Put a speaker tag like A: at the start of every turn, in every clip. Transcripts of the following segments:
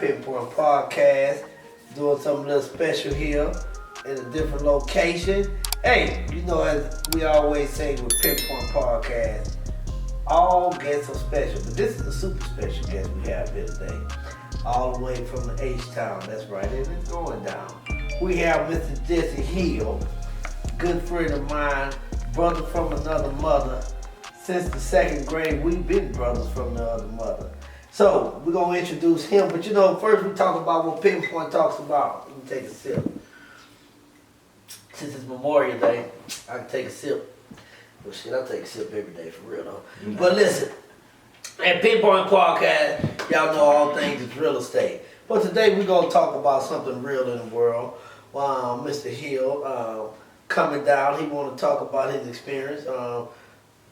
A: Pinpoint Podcast, doing something a little special here in a different location. Hey, you know, as we always say with Pinpoint Podcast, all guests are special, but this is a super special guest we have here today. All the way from the H-Town, that's right, and it's going down. We have Mr. Jesse Hill, good friend of mine, brother from another mother. Since the second grade, we've been brothers from the other mother. So, we're going to introduce him, but you know, first we talk about what Pinpoint talks about. Let me take a sip. Since it's Memorial Day, I can take a sip. Well, shit, I take a sip every day, for real though. Mm-hmm. But listen, at Pinpoint Podcast, y'all know all things is real estate. But today we're going to talk about something real in the world. Mr. Hill coming down, he want to talk about his experience.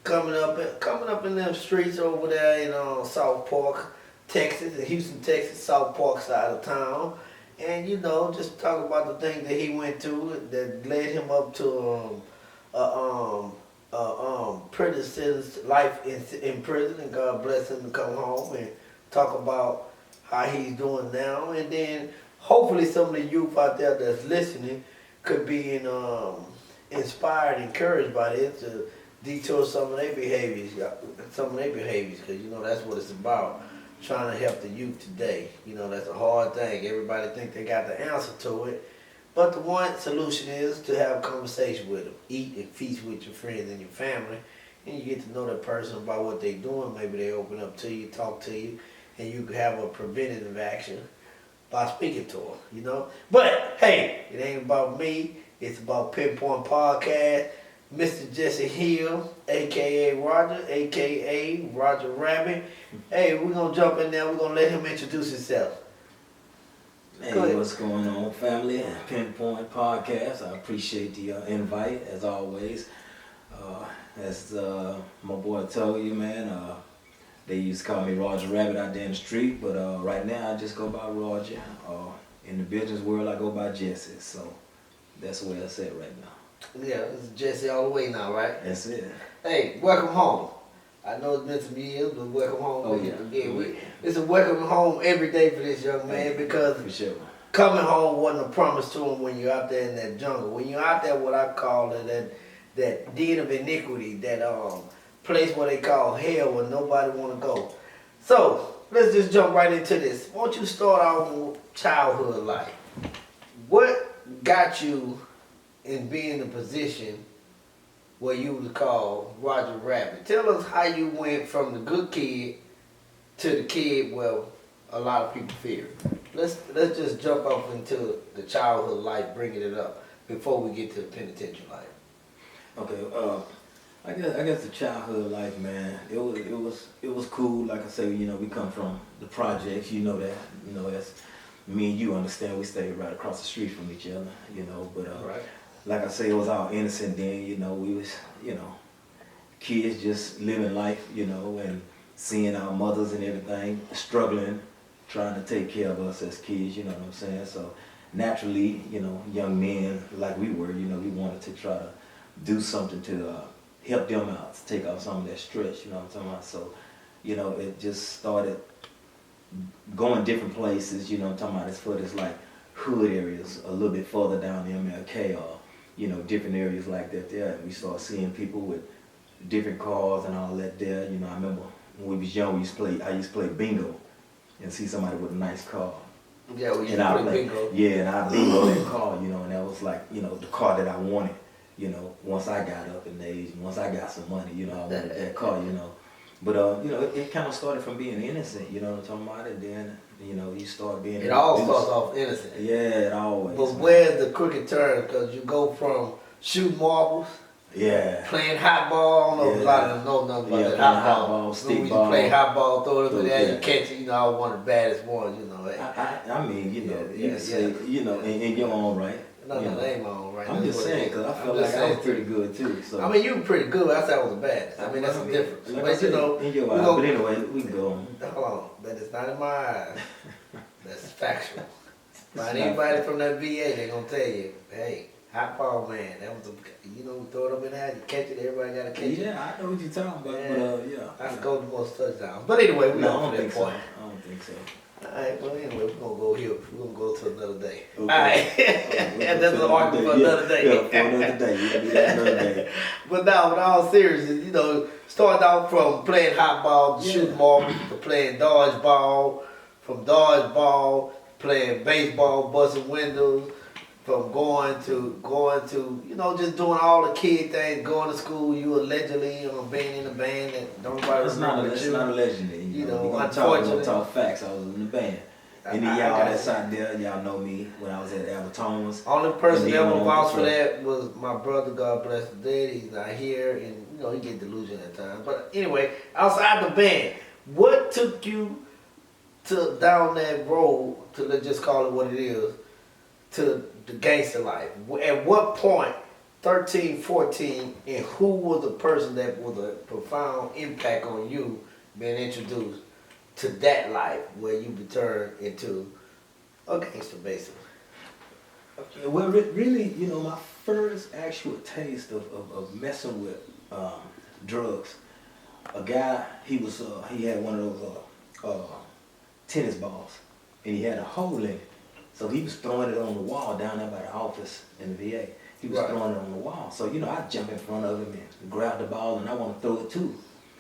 A: Coming up in them streets over there in South Park, Texas, in Houston, Texas, South Park side of town. And, you know, just talk about the things that he went through that led him up to prison sentence, life in prison, and God bless him to come home and talk about how he's doing now. And then hopefully some of the youth out there that's listening could be inspired, encouraged by this to detour some of their behaviors, because, you know, that's what it's about. Trying to help the youth today. You know, that's a hard thing. Everybody think they got the answer to it. But the one solution is to have a conversation with them. Eat and feast with your friends and your family. And you get to know that person about what they're doing. Maybe they open up to you, talk to you, and you can have a preventative action by speaking to them, you know. But, hey, it ain't about me. It's about Pinpoint Podcast. Mr. Jesse Hill, a.k.a. Roger, a.k.a. Roger Rabbit. Hey, we're going to jump in there. We're going to let him introduce himself.
B: Hey, what's going on, family? Pinpoint Podcast. I appreciate the invite, as always. As my boy told you, man, they used to call me Roger Rabbit out there in the street, but right now I just go by Roger. In the business world, I go by Jesse, so that's where I sit right now.
A: Yeah, this is Jesse all the way now, right?
B: That's it.
A: Hey, welcome home. I know it's been some years, but welcome home.
B: Oh, yeah.
A: Again, it's a welcome home every day for this young man, because
B: for sure.
A: Coming home wasn't a promise to him when you're out there in that jungle. When you're out there, what I call it, that den of iniquity, that place where they call hell where nobody want to go. So, let's just jump right into this. Why don't you start out with childhood life? What got you in being in a position where you was called Roger Rabbit? Tell us how you went from the good kid to the kid where a lot of people fear. Let's just jump off into the childhood life, bringing it up before we get to the penitentiary life.
B: Okay, I guess the childhood life, man, it was cool. Like I say, you know, we come from the projects, you know that, you know, that's me and you understand. We stayed right across the street from each other, you know, but
A: right.
B: Like I say, it was all innocent then, you know, we was, you know, kids just living life, you know, and seeing our mothers and everything, struggling, trying to take care of us as kids, you know what I'm saying? So naturally, you know, young men like we were, you know, we wanted to try to do something to help them out, to take off some of that stress, you know what I'm talking about? So, you know, it just started going different places, you know what I'm talking about, as far as like hood areas, a little bit further down the MLK, or you know, different areas like that there. And we started seeing people with different cars and all that there. You know, I remember when we was young, I used to play bingo and see somebody with a nice car.
A: Yeah, we used to play bingo.
B: Yeah, and I bingo that car, you know, and that was like, you know, the car that I wanted, you know, once I got up in age and once I got some money, you know, I wanted that car, you know. But, you know, it kind of started from being innocent, you know what I'm talking about? And then, you know, you start being...
A: It all starts off innocent.
B: Yeah, it always.
A: But where's the crooked turn? Because you go from shooting marbles, playing hot ball. I don't know if a lot of them know nothing about that. Hot ball,
B: stick ball.
A: You play hot ball, throw it over there, you catch it. You know, I was one of the baddest ones, you know.
B: I mean, you know, you say, you know, in your own right.
A: No, that ain't my own right.
B: I'm just saying, because I feel like I was pretty good too. So.
A: I mean, you were pretty good. I said I was the baddest. I mean, that's the difference.
B: Like
A: but, you know,
B: in your eyes. But anyway, we can go on.
A: Hold on. That is not in my eyes. That's factual. Find anybody from that VA, they're going to tell you, hey, hot ball man, that was you know, throw it up in there, you catch it, everybody got to catch it.
B: Yeah, I know what you're talking about,
A: yeah.
B: But yeah.
A: I scored the most touchdowns. But anyway, we on to that point.
B: I don't think so.
A: Alright, well anyway, we're gonna go here. We're gonna go to another day.
B: Okay.
A: Alright. And that's an argument for another day.
B: Yeah, for another day. We'll do that another day.
A: But now, with all seriousness, you know, starting out from playing hot ball to shooting marbles to playing dodgeball, from dodgeball playing baseball, busting windows, from going to you know, just doing all the kid things, going to school. You allegedly being in a band that nobody remember
B: It's
A: you.
B: not a legend. You know, we're gonna talk facts. I was in the band. Any of y'all that's out there, y'all know me when I was at Albertones.
A: Only person that ever vouched for
B: Truck.
A: that was my brother, God bless his dead. He's not here, and you know, he get delusional at times. But anyway, outside the band, what took you to down that road to, let's just call it what it is, to the gangster life? At what point, 13, 14, and who was the person that was a profound impact on you being introduced to that life where you turned into a gangster, basically?
B: Okay, well, really, you know, my first actual taste of messing with drugs, a guy, he had one of those tennis balls, and he had a hole in it. So he was throwing it on the wall down there by the office in the VA. He was throwing it on the wall. So, you know, I jump in front of him and grab the ball, and I want to throw it too.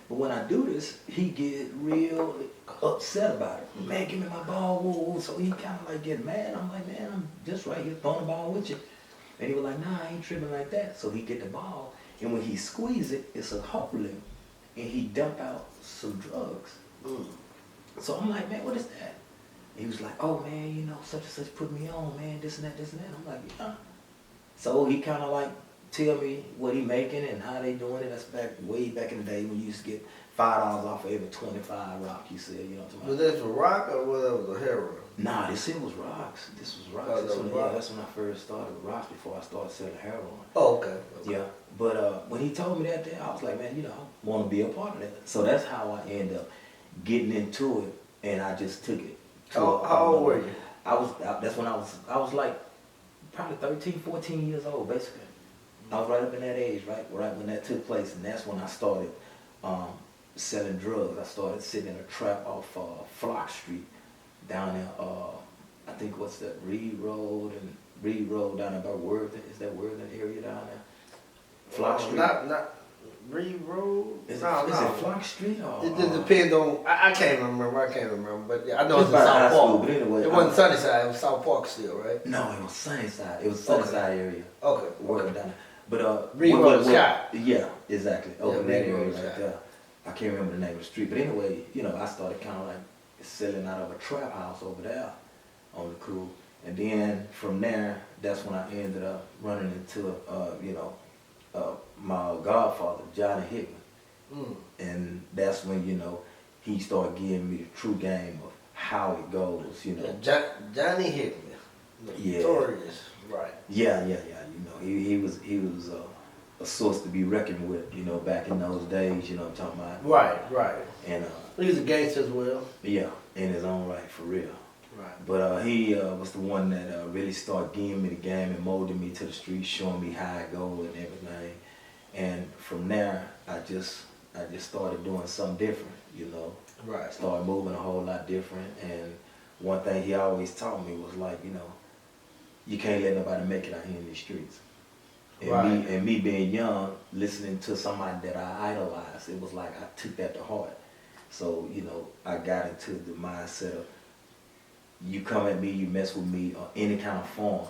B: But when I do this, he get real upset about it. Man, give me my ball, whoa, whoa. So he kind of like get mad. I'm like, man, I'm just right here throwing the ball with you. And he was like, nah, I ain't tripping like that. So he get the ball, and when he squeeze it, it's a hole in it, and he dump out some drugs. So I'm like, man, what is that? And he was like, oh man, you know, such and such put me on, man, this and that, this and that. I'm like, yeah. So he kind of like tell me what he making and how they doing it. That's way back in the day when you used to get $5 off of every 25 rock, you said, you know what I'm talking about?
A: Was that for rock or was that a heroin?
B: Nah, this was rocks. This was rocks. That's when I first started with rocks before I started selling heroin.
A: Oh, okay.
B: Yeah, but when he told me that day, I was like, man, you know, I want to be a part of that. So that's how I ended up getting into it, and I just took it.
A: How old were you?
B: That's when I was like probably 13, 14 years old, basically. I was right up in that age, right when that took place, and that's when I started selling drugs. I started sitting in a trap off Flock Street down there. I think what's that, Reed Road down there by Worthing. Is that Worthing area down there? Flock Street.
A: Not Reed Road.
B: Is
A: No.
B: it Flock Street or?
A: It just depends on. I can't remember. But yeah, I know it's in
B: by
A: South
B: high
A: Park.
B: school, but anyway,
A: It wasn't Sunnyside. It was South Park still, right?
B: No, it was Sunnyside. It was Sunnyside area.
A: Okay.
B: Working down there. But
A: Reed Road Sky.
B: Yeah, exactly. Over
A: Yeah,
B: that
A: Reed
B: area
A: Road
B: right
A: Sky.
B: there. I can't remember the name of the street, but anyway, you know, I started kind of like selling out of a trap house over there on the cool, and then from there, that's when I ended up running into, my godfather, Johnny Hickman, and that's when, you know, he started giving me the true game of how it goes, you know.
A: Johnny Hickman. Notorious. Right.
B: Yeah. You know, he was a source to be reckoned with, you know, back in those days, you know what I'm talking about.
A: Right.
B: And
A: He was a gangster as well.
B: yeah, in his own right, for real.
A: Right.
B: But he was the one that really started giving me the game and molding me to the streets, showing me how it go and everything. And from there, I just started doing something different, you know.
A: Right.
B: Started moving a whole lot different. And one thing he always taught me was like, you know, you can't let nobody make it out here in these streets. And me being young, listening to somebody that I idolized, it was like I took that to heart. So, you know, I got into the mindset of, you come at me, you mess with me, or any kind of form,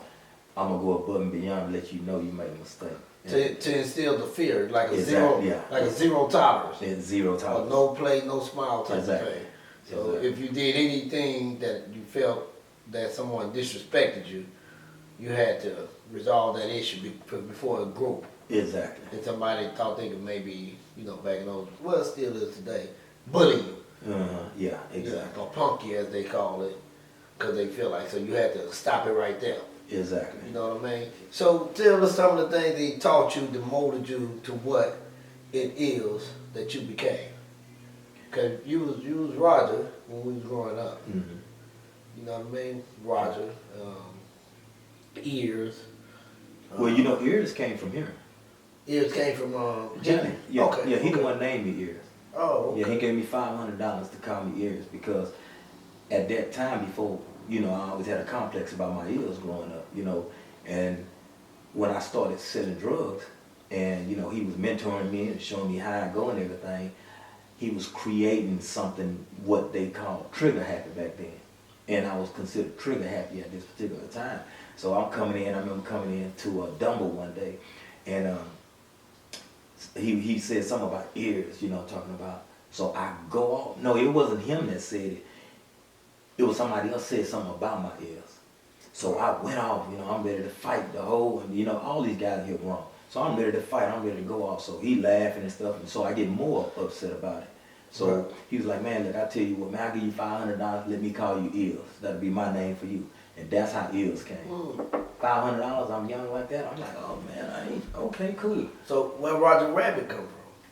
B: I'm gonna go above and beyond and let you know you made a mistake.
A: To instill the fear, like a
B: Exactly,
A: zero tolerance.
B: And zero
A: Or
B: tolerance.
A: no play, no smile type
B: Exactly.
A: of thing. So
B: Exactly.
A: if you did anything that you felt that someone disrespected you, you had to resolve that issue before a group.
B: Exactly.
A: And somebody thought they could maybe, you know, back in those, well, it still is today, bully you.
B: Yeah, exactly.
A: Or punk you as they call it, because they feel like, so you had to stop it right there.
B: Exactly.
A: You know what I mean? So tell us some of the things they taught you that molded you to what it is that you became. Because you was Roger when we was growing up.
B: Mm-hmm.
A: You know what I mean? Roger, Ears.
B: Well, you know, Ears came from here.
A: Ears came from
B: Johnny. Yeah,
A: Okay.
B: Yeah, he
A: okay.
B: the one named me Ears.
A: Oh, okay.
B: Yeah, he gave me $500 to call me Ears because at that time before, you know, I always had a complex about my ears growing up, you know, and when I started selling drugs, and you know, he was mentoring me and showing me how I go and everything. He was creating something what they called trigger happy back then, and I was considered trigger happy at this particular time. So I'm coming in. I remember coming in to a Dumble one day, and he said something about ears, you know, talking about. So I go off. No, it wasn't him that said it. It was somebody else said something about my ears. So I went off, you know, I'm ready to fight the whole, and you know, all these guys here wrong. So I'm ready to fight, I'm ready to go off. So he laughing and stuff, and so I get more upset about it. So he was like, man, look, I tell you what, man, I'll give you $500, let me call you Eels. That'll be my name for you. And that's how Eels came. $500, I'm young like that. I'm like, oh man, I ain't, okay, cool.
A: So where Roger Rabbit come from?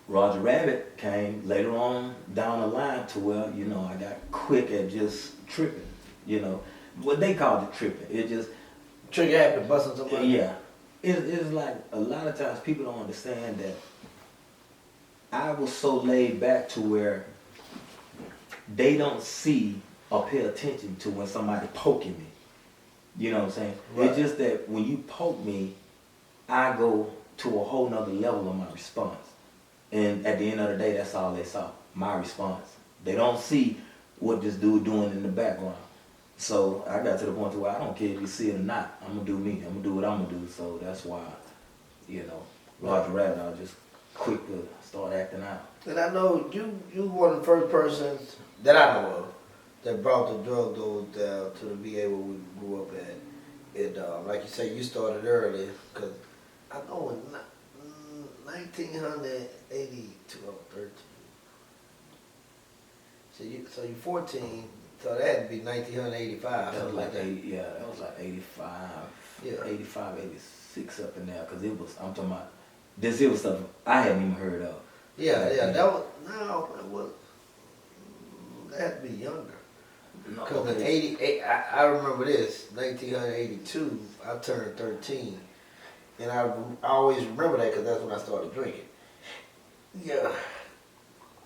B: Roger Rabbit came later on down the line to where, you know, I got quick at just tripping, you know. What they called it tripping. It just
A: Trigger happy, busting somebody.
B: yeah. It's like a lot of times people don't understand that I was so laid back to where they don't see or pay attention to when somebody poking me. You know what I'm saying?
A: Right.
B: It's just that when you poke me, I go to a whole nother level of my response. And at the end of the day, that's all they saw, my response. They don't see what this dude doing in the background. So I got to the point where I don't care if you see it or not. I'm gonna do me. I'm gonna do what I'm gonna do. So that's why, you know, Roger Rabbit, I was just quick to start acting out.
A: And I know you one of the first persons that I know of that brought the drug lords down to the VA where we grew up at. And like you say, you started early, because I know in 1982, I was 13. So you 14, so that had to be 1985,
B: That was
A: something
B: like
A: like that.
B: that was like 85,
A: Yeah.
B: 85, 86 up in there. Cause it was, I'm talking about, this it was stuff I hadn't even heard of.
A: Yeah,
B: Back
A: yeah,
B: then.
A: that was, no, it was, that had to be younger.
B: No,
A: Because in
B: okay.
A: 88, I remember this, 1982, I turned 13. And I always remember that because that's when I started drinking. Yeah,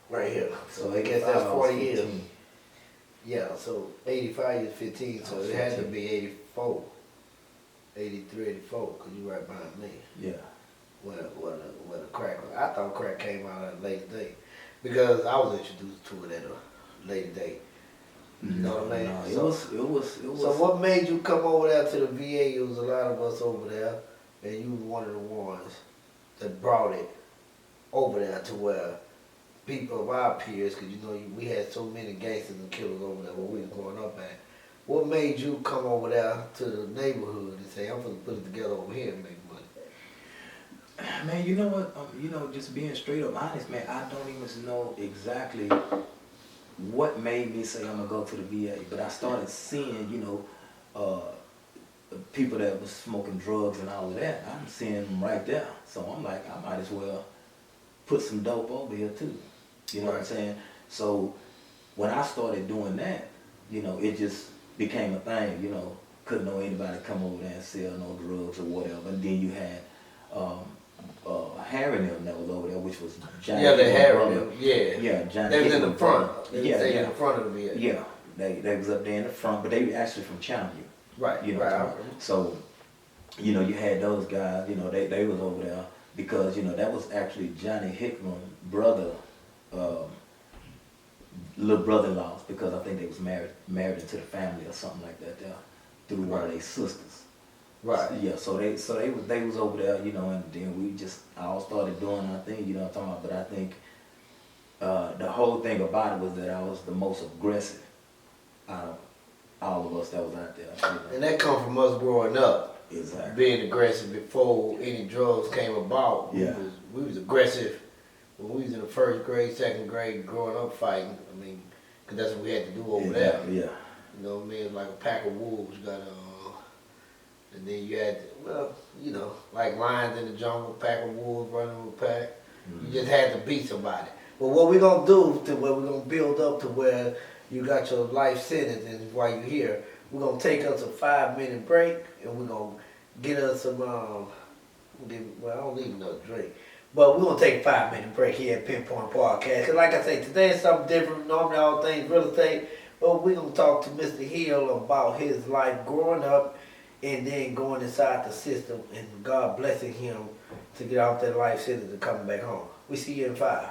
A: right here. So I guess that's
B: 85, I was
A: 40 years.
B: 15.
A: Yeah, so 85 is 15, so
B: I was
A: it had to
B: 15.
A: be 84, 83, 84, because you right behind me.
B: Yeah.
A: When the crack was. I thought crack came out at a later date because I was introduced to it at a later date. You know what I mean?
B: No,
A: So-
B: it was.
A: So what made you come over there to the VA? It was a lot of us over there, and you were one of the ones that brought it over there to where people of our peers, because you know we had so many gangsters and killers over there where we was growing up at. What made you come over there to the neighborhood and say, I'm going to put it together over here and make money?
B: Man, you know what? You know, just being straight up honest, man, I don't even know exactly what made me say I'm gonna go to the VA, but I started seeing, you know, people that was smoking drugs and all of that. I'm seeing them right there, so I'm like, I might as well put some dope over here too. You know what I'm saying? So when I started doing that, you know, it just became a thing. You know, couldn't know anybody come over there and sell no drugs or whatever. And then you had Harry and them that was over there, which was Johnny.
A: Yeah, they
B: Hickman's
A: had
B: brother.
A: them. Yeah.
B: Yeah, Johnny.
A: They was in the
B: Hickman's
A: front.
B: brother.
A: They
B: Yeah,
A: was
B: yeah,
A: in the front of the VA.
B: yeah. They was up there in the front, but they were actually from Channelview.
A: Right.
B: You know,
A: right.
B: so you know, you had those guys. You know, they was over there because you know that was actually Johnny Hickman's brother, little brother-in-laws, because I think they was married into the family or something like that there through one of their sisters.
A: Right.
B: Yeah, so they was over there, you know, and then we just all started doing our thing, you know what I'm talking about. But I think the whole thing about it was that I was the most aggressive out of all of us that was out there. You know?
A: And that come from us growing up,
B: Exactly.
A: being aggressive before any drugs came about.
B: Yeah.
A: We was aggressive when we was in the first grade, second grade, growing up fighting. I mean, because that's what we had to do over there.
B: Exactly, yeah.
A: You know what I mean? It was like a pack of wolves. You got and then you had, well, you know, like lions in the jungle, pack of wolves running with a pack.
B: Mm-hmm.
A: You just had to beat somebody. But what we're going to do to where we're going to build up to where you got your life sentence and while you're here, we're going to take us a 5-minute break and we're going to get us some, well, I don't need another drink. But we're going to take a 5-minute break here at Pinpoint Podcast. Because like I say, today is something different. Normally all things real estate. we're going to talk to Mr. Hill about his life growing up and then going inside the system and God blessing him to get out that life sentence and coming back home. We see you in 5.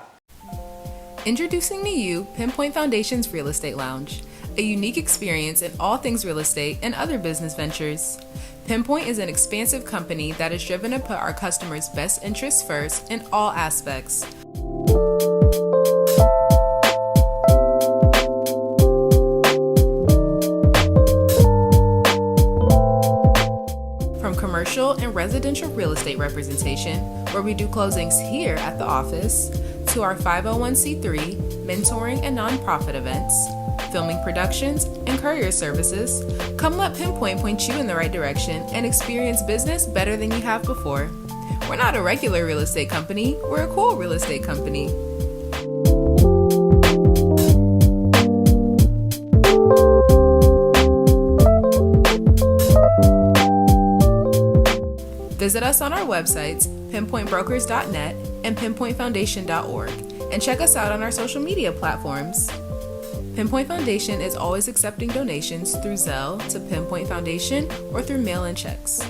C: Introducing to you Pinpoint Foundation's Real Estate Lounge, a unique experience in all things real estate and other business ventures. Pinpoint is an expansive company that is driven to put our customers' best interests first in all aspects. From commercial and residential real estate representation, where we do closings here at the office, to our 501c3, mentoring and nonprofit events, filming productions, and courier services, come let Pinpoint point you in the right direction and experience business better than you have before. We're not a regular real estate company, we're a cool real estate company. Visit us on our websites, pinpointbrokers.net and pinpointfoundation.org, and check us out on our social media platforms. Pinpoint Foundation is always accepting donations through Zelle to Pinpoint Foundation or through mail-in checks.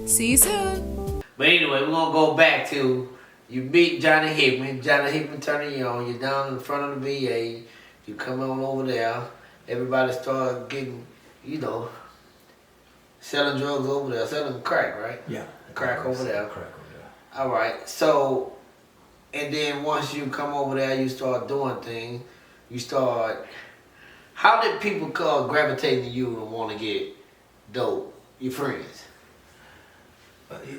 C: See you soon.
A: But anyway, we're going to go back to you meet Johnny Hickman. Johnny Hickman turning you on. You're down in front of the VA. You come on over there. Everybody start getting, selling drugs over there. Selling crack, right?
B: Yeah.
A: Crack over there.
B: Crack over there.
A: All right. So, and then once you come over there, you start doing things. How did people come gravitating to you and want to get dope? Your friends?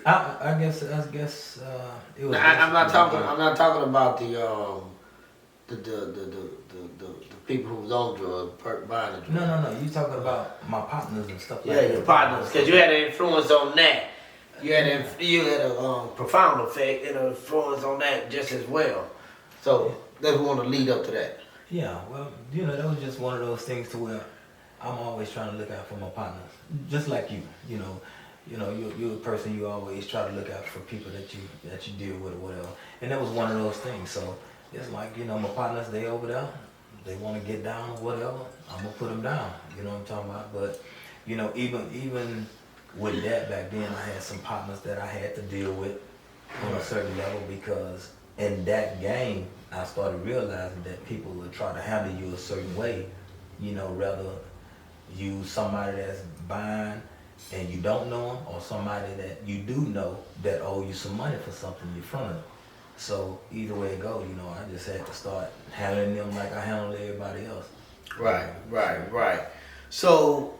B: I guess it was.
A: Now, I'm not talking about the people who was on drugs, buying the drugs.
B: No. You talking about my partners and stuff like
A: Yeah,
B: that.
A: your partners, because you had an influence on that. You had a profound effect and an influence on that just as well. So let's want to lead up to that.
B: Yeah, well, that was just one of those things to where I'm always trying to look out for my partners, just like you. You're a person, you always try to look out for people that you deal with or whatever. And that was one of those things. So it's like, my partners, they over there, they want to get down or whatever, I'm gonna put them down. You know what I'm talking about? But even with that back then, I had some partners that I had to deal with on a certain level, because in that game, I started realizing that people would try to handle you a certain way, rather use somebody that's buying and you don't know them, or somebody that you do know that owe you some money for something in front of them. So either way it goes, I just had to start handling them like I handled everybody else.
A: Right. So,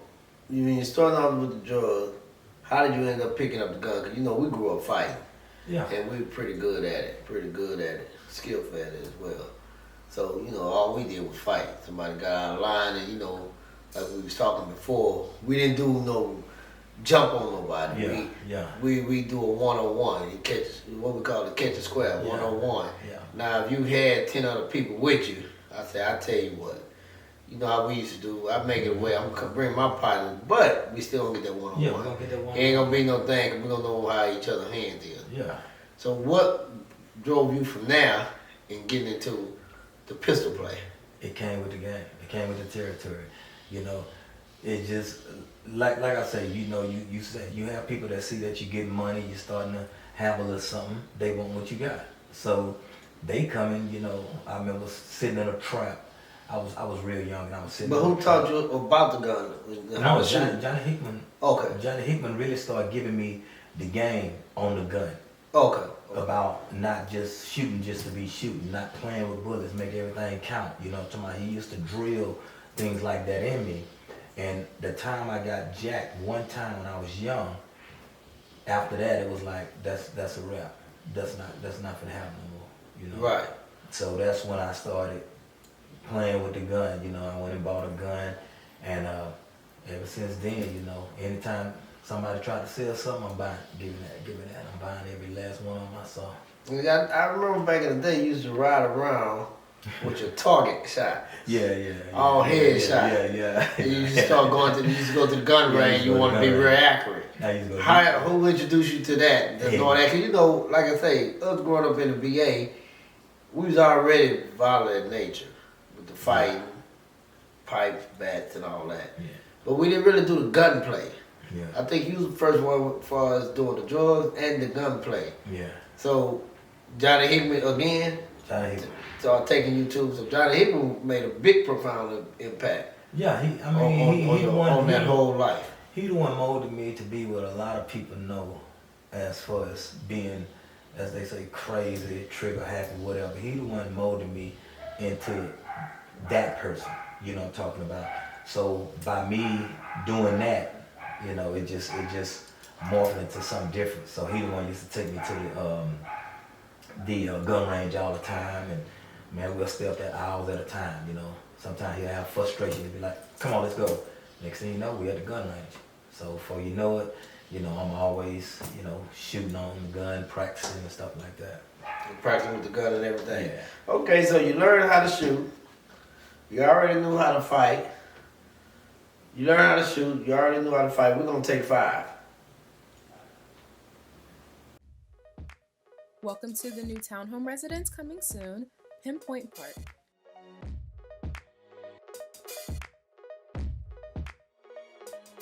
A: you started off with the drugs. How did you end up picking up the gun? Because, we grew up fighting.
B: Yeah.
A: And we were pretty good at it. Skillful at it as well. So, all we did was fight. Somebody got out of line and, like we was talking before, we didn't do no jump on nobody. We do a one-on-one. You catch, what we call it, catch a square, one-on-one.
B: Yeah.
A: Now, if you had 10 other people with you, I tell you what, you know how we used to do, I make it away, I'm gonna bring my partner, but we still gonna get that one-on-one.
B: Yeah, we're gonna get that one-on-one.
A: Ain't gonna be no thing, 'cause we gonna know how each other's hands is.
B: Yeah.
A: So what drove you from there and getting into the pistol play?
B: It came with the game. It came with the territory. It just, like I say, you say you have people that see that you get money, you're starting to have a little something, they want what you got. So they come in, I remember sitting in a trap. I was real young and I was sitting
A: But
B: in
A: who
B: a trap.
A: taught you about the gun?
B: No, Johnny Hickman.
A: Okay.
B: Johnny Hickman really started giving me the game on the gun.
A: Okay.
B: About not just shooting just to be shooting, not playing with bullets, make everything count. He used to drill things like that in me. And the time I got jacked one time when I was young, after that it was like that's a wrap. That's not gonna happen no more.
A: Right.
B: So that's when I started playing with the gun. I went and bought a gun, and ever since then, anytime somebody tried to sell something, I'm buying, giving that. I'm buying every last one of them I saw.
A: I remember back in the day, you used to ride around with your target shot.
B: Yeah.
A: All head shot.
B: Yeah.
A: You used to go to the gun range. You want to be very accurate. Who introduced you to that? Doing that? Cause like I say, us growing up in the VA, we was already violent in nature with the fighting, pipes, bats, and all that.
B: Yeah.
A: But we didn't really do the gunplay.
B: Yeah.
A: I think you was the first one for us doing the drugs and the gunplay.
B: Yeah.
A: So Johnny Hickman again
B: Johnny Hickman.
A: started taking you to. So Johnny Hickman made a big, profound impact.
B: Yeah, he the one
A: on that whole life.
B: He the one molded me to be what a lot of people know as far as being, as they say, crazy, trigger happy, whatever. He the one molded me into that person, you know what I'm talking about. So by me doing that, you know, it just morphed into something different. So he the one used to take me to the gun range all the time, and man, we'll stay up there hours at a time, you know. Sometimes he'll have frustration and be like, come on, let's go. Next thing you know, we at the gun range. So before you know it, you know, I'm always, you know, shooting on the gun, practicing and stuff like that.
A: You practicing with the gun and everything.
B: Yeah.
A: Okay, so you learned how to shoot. You already knew how to fight. You learned how to shoot. You already knew how to fight. We're going to take 5.
C: Welcome to the new townhome residence coming soon, Pointe Park.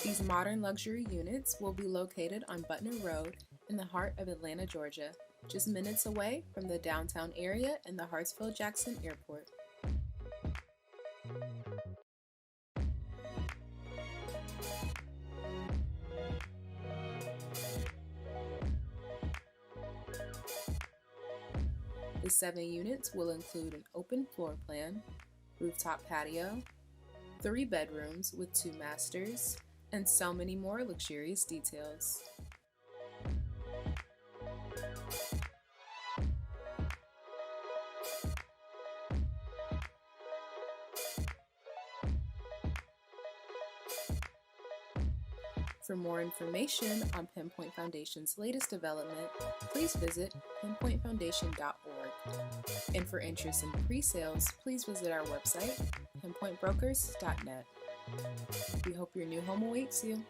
C: These modern luxury units will be located on Butner Road in the heart of Atlanta, Georgia, just minutes away from the downtown area and the Hartsfield-Jackson Airport. The 7 units will include an open floor plan, rooftop patio, 3 bedrooms with 2 masters, and so many more luxurious details. For more information on Pinpoint Foundation's latest development, please visit pinpointfoundation.org. And for interest in pre-sales, please visit our website, pinpointbrokers.net. We hope your new home awaits you.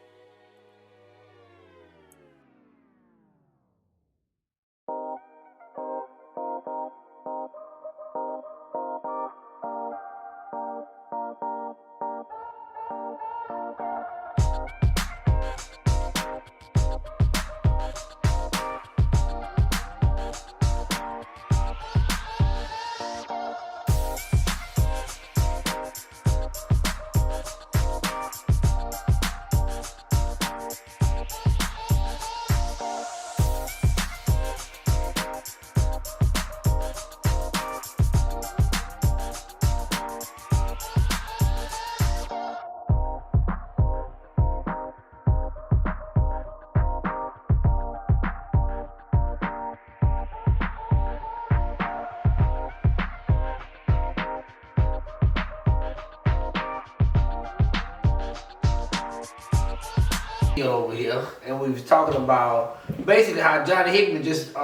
A: Over here, and we was talking about basically how Johnny Hickman just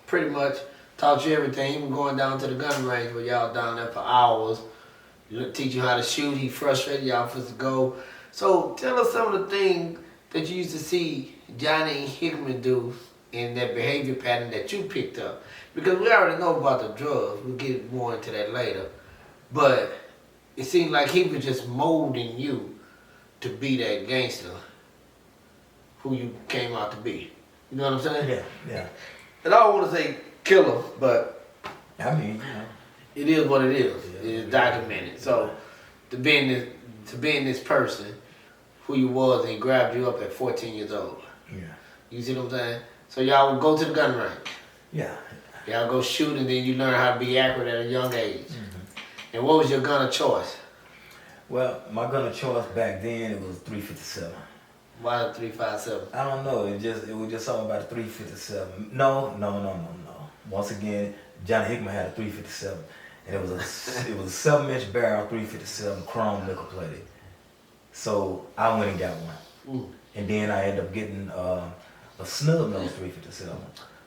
A: pretty much taught you everything. He was going down to the gun range where y'all down there for hours, teach you how to shoot. He frustrated y'all for us to go. So tell us some of the things that you used to see Johnny Hickman do in that behavior pattern that you picked up, because we already know about the drugs. We'll get more into that later, but it seemed like he was just molding you to be that gangster who you came out to be. You know what I'm saying?
B: Yeah, yeah.
A: And I don't want to say killer, but
B: I mean, you know.
A: it is what it is.
B: Yeah.
A: It is documented. So to being this person who you was, and he grabbed you up at 14 years old.
B: Yeah.
A: You see what I'm saying? So y'all would go to the gun range.
B: Yeah.
A: Y'all go shoot, and then you learn how to be accurate at a young age. Mm-hmm. And what was your gun of choice?
B: Well, my gun of choice back then, it was 357.
A: Why the 357?
B: I don't know. It was just something about a 357. No. Once again, Johnny Hickman had a 357, and it was a 7-inch barrel 357 chrome nickel plated. So I went and got one, and then I ended up getting a snub nose 357.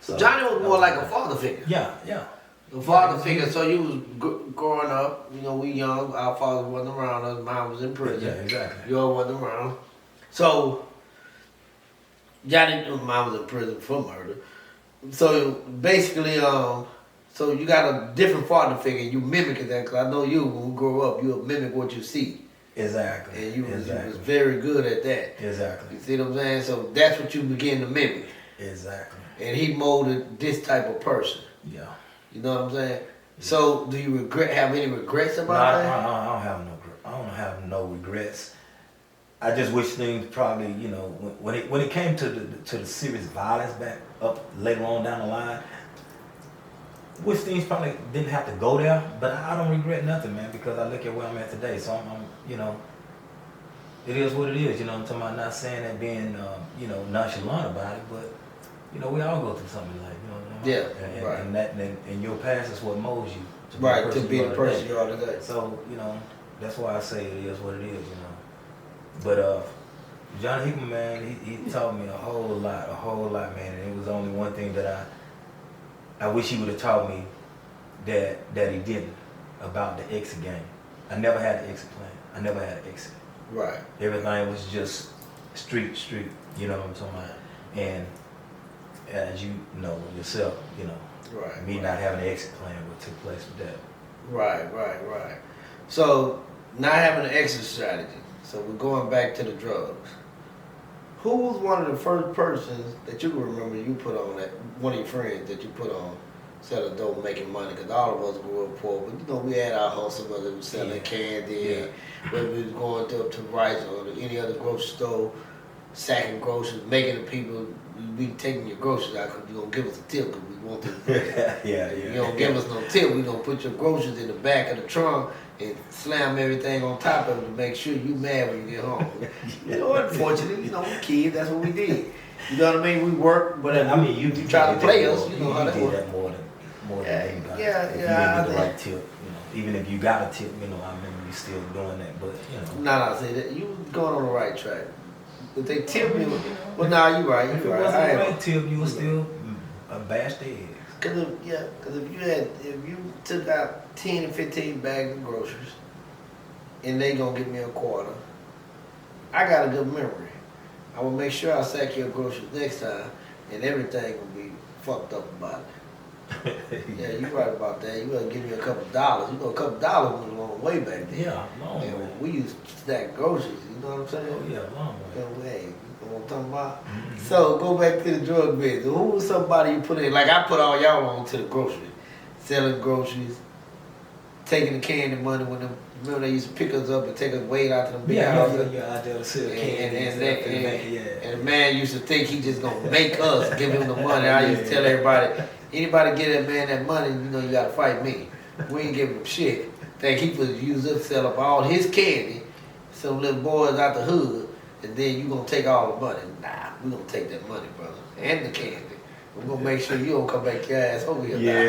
A: So Johnny was more like a father figure.
B: Yeah.
A: A father figure. So you was growing up. You know, we young. Our father wasn't around us. Mine was in prison.
B: Yeah, exactly.
A: Yours wasn't around. So Johnny, mine was in prison for murder. So basically, so you got a different father figure. You mimic that, because I know you, when we grow up, you'll mimic what you see.
B: Exactly.
A: And you was very good at that.
B: Exactly.
A: You see what I'm saying? So that's what you begin to mimic.
B: Exactly.
A: And he molded this type of person.
B: Yeah.
A: You know what I'm saying? So do you have any regrets about that?
B: I don't have no regrets. I just wish things probably, you know, when it came to the serious violence back up later on down the line, wish things probably didn't have to go there. But I don't regret nothing, man, because I look at where I'm at today. So I'm you know, it is what it is. You know, I'm talking about not saying that being, you know, nonchalant about it, but you know, we all go through something like, you know.
A: Yeah, right.
B: And your past is what molds you.
A: Right, to be the person you are today.
B: So, you know, that's why I say it is what it is, you know. But John Hickman, man, he taught me a whole lot, man. And it was only one thing that I wish he would have taught me that he didn't about the exit game. I never had an exit plan. I never had an exit.
A: Right.
B: Everything was just street, you know what I'm talking about? And as you know yourself, you know,
A: right,
B: me not having an exit plan, what took place with that.
A: Right. So, not having an exit strategy. So we're going back to the drugs. Who was one of the first persons that you can remember you put on that, one of your friends that you put on selling dope, making money? Because all of us grew up poor, but you know, we had our hustle, whether it was selling candy, whether we was going up to Rice or any other grocery store, sacking groceries, making the people be taking your groceries out because you're going to give us a tip because we want this bread. You don't give us no tip, we're going to put your groceries in the back of the trunk and slam everything on top of it to make sure you mad when you get home. You know, unfortunately, you know, we kids, that's what we did. You know what I mean? We work, but
B: I mean, you
A: try to play us, you know how that
B: did
A: works.
B: that more than anybody.
A: Yeah,
B: if you didn't get the right tip, you know, even if you got a tip, you know, I remember you still doing that, but you know.
A: Nah, see that you was going on the right track. If they tip me, well, nah, you right.
B: If it wasn't the right tip, you was still a bash the eggs.
A: Cause if you took out 10 and 15 bags of groceries, and they gonna give me a quarter, I got a good memory. I will make sure I sack your groceries next time, and everything will be fucked up about it. Yeah, you right about that. You gotta give me a couple dollars. You know, a couple dollars went a long way back then.
B: Yeah, long way.
A: We used to stack groceries. You know what I'm saying?
B: Oh yeah, long way.
A: Hey, you know what I'm talking about? Mm-hmm. So go back to the drug business. Who was somebody you put in? Like I put all y'all on to the grocery, selling groceries, taking the candy money when them. Remember they used to pick us up and take us way out to the big houses.
B: Yeah, out there to sell candy
A: and the man used to think he just gonna make us give him the money. I used to tell everybody, anybody get that man that money, you know you gotta fight me. We ain't giving him shit. Think he was use us sell up all his candy, some little boys out the hood, and then you gonna take all the money. Nah, we gonna take that money, brother, and the candy. We're gonna make sure you don't come back your ass over here.
B: Yeah,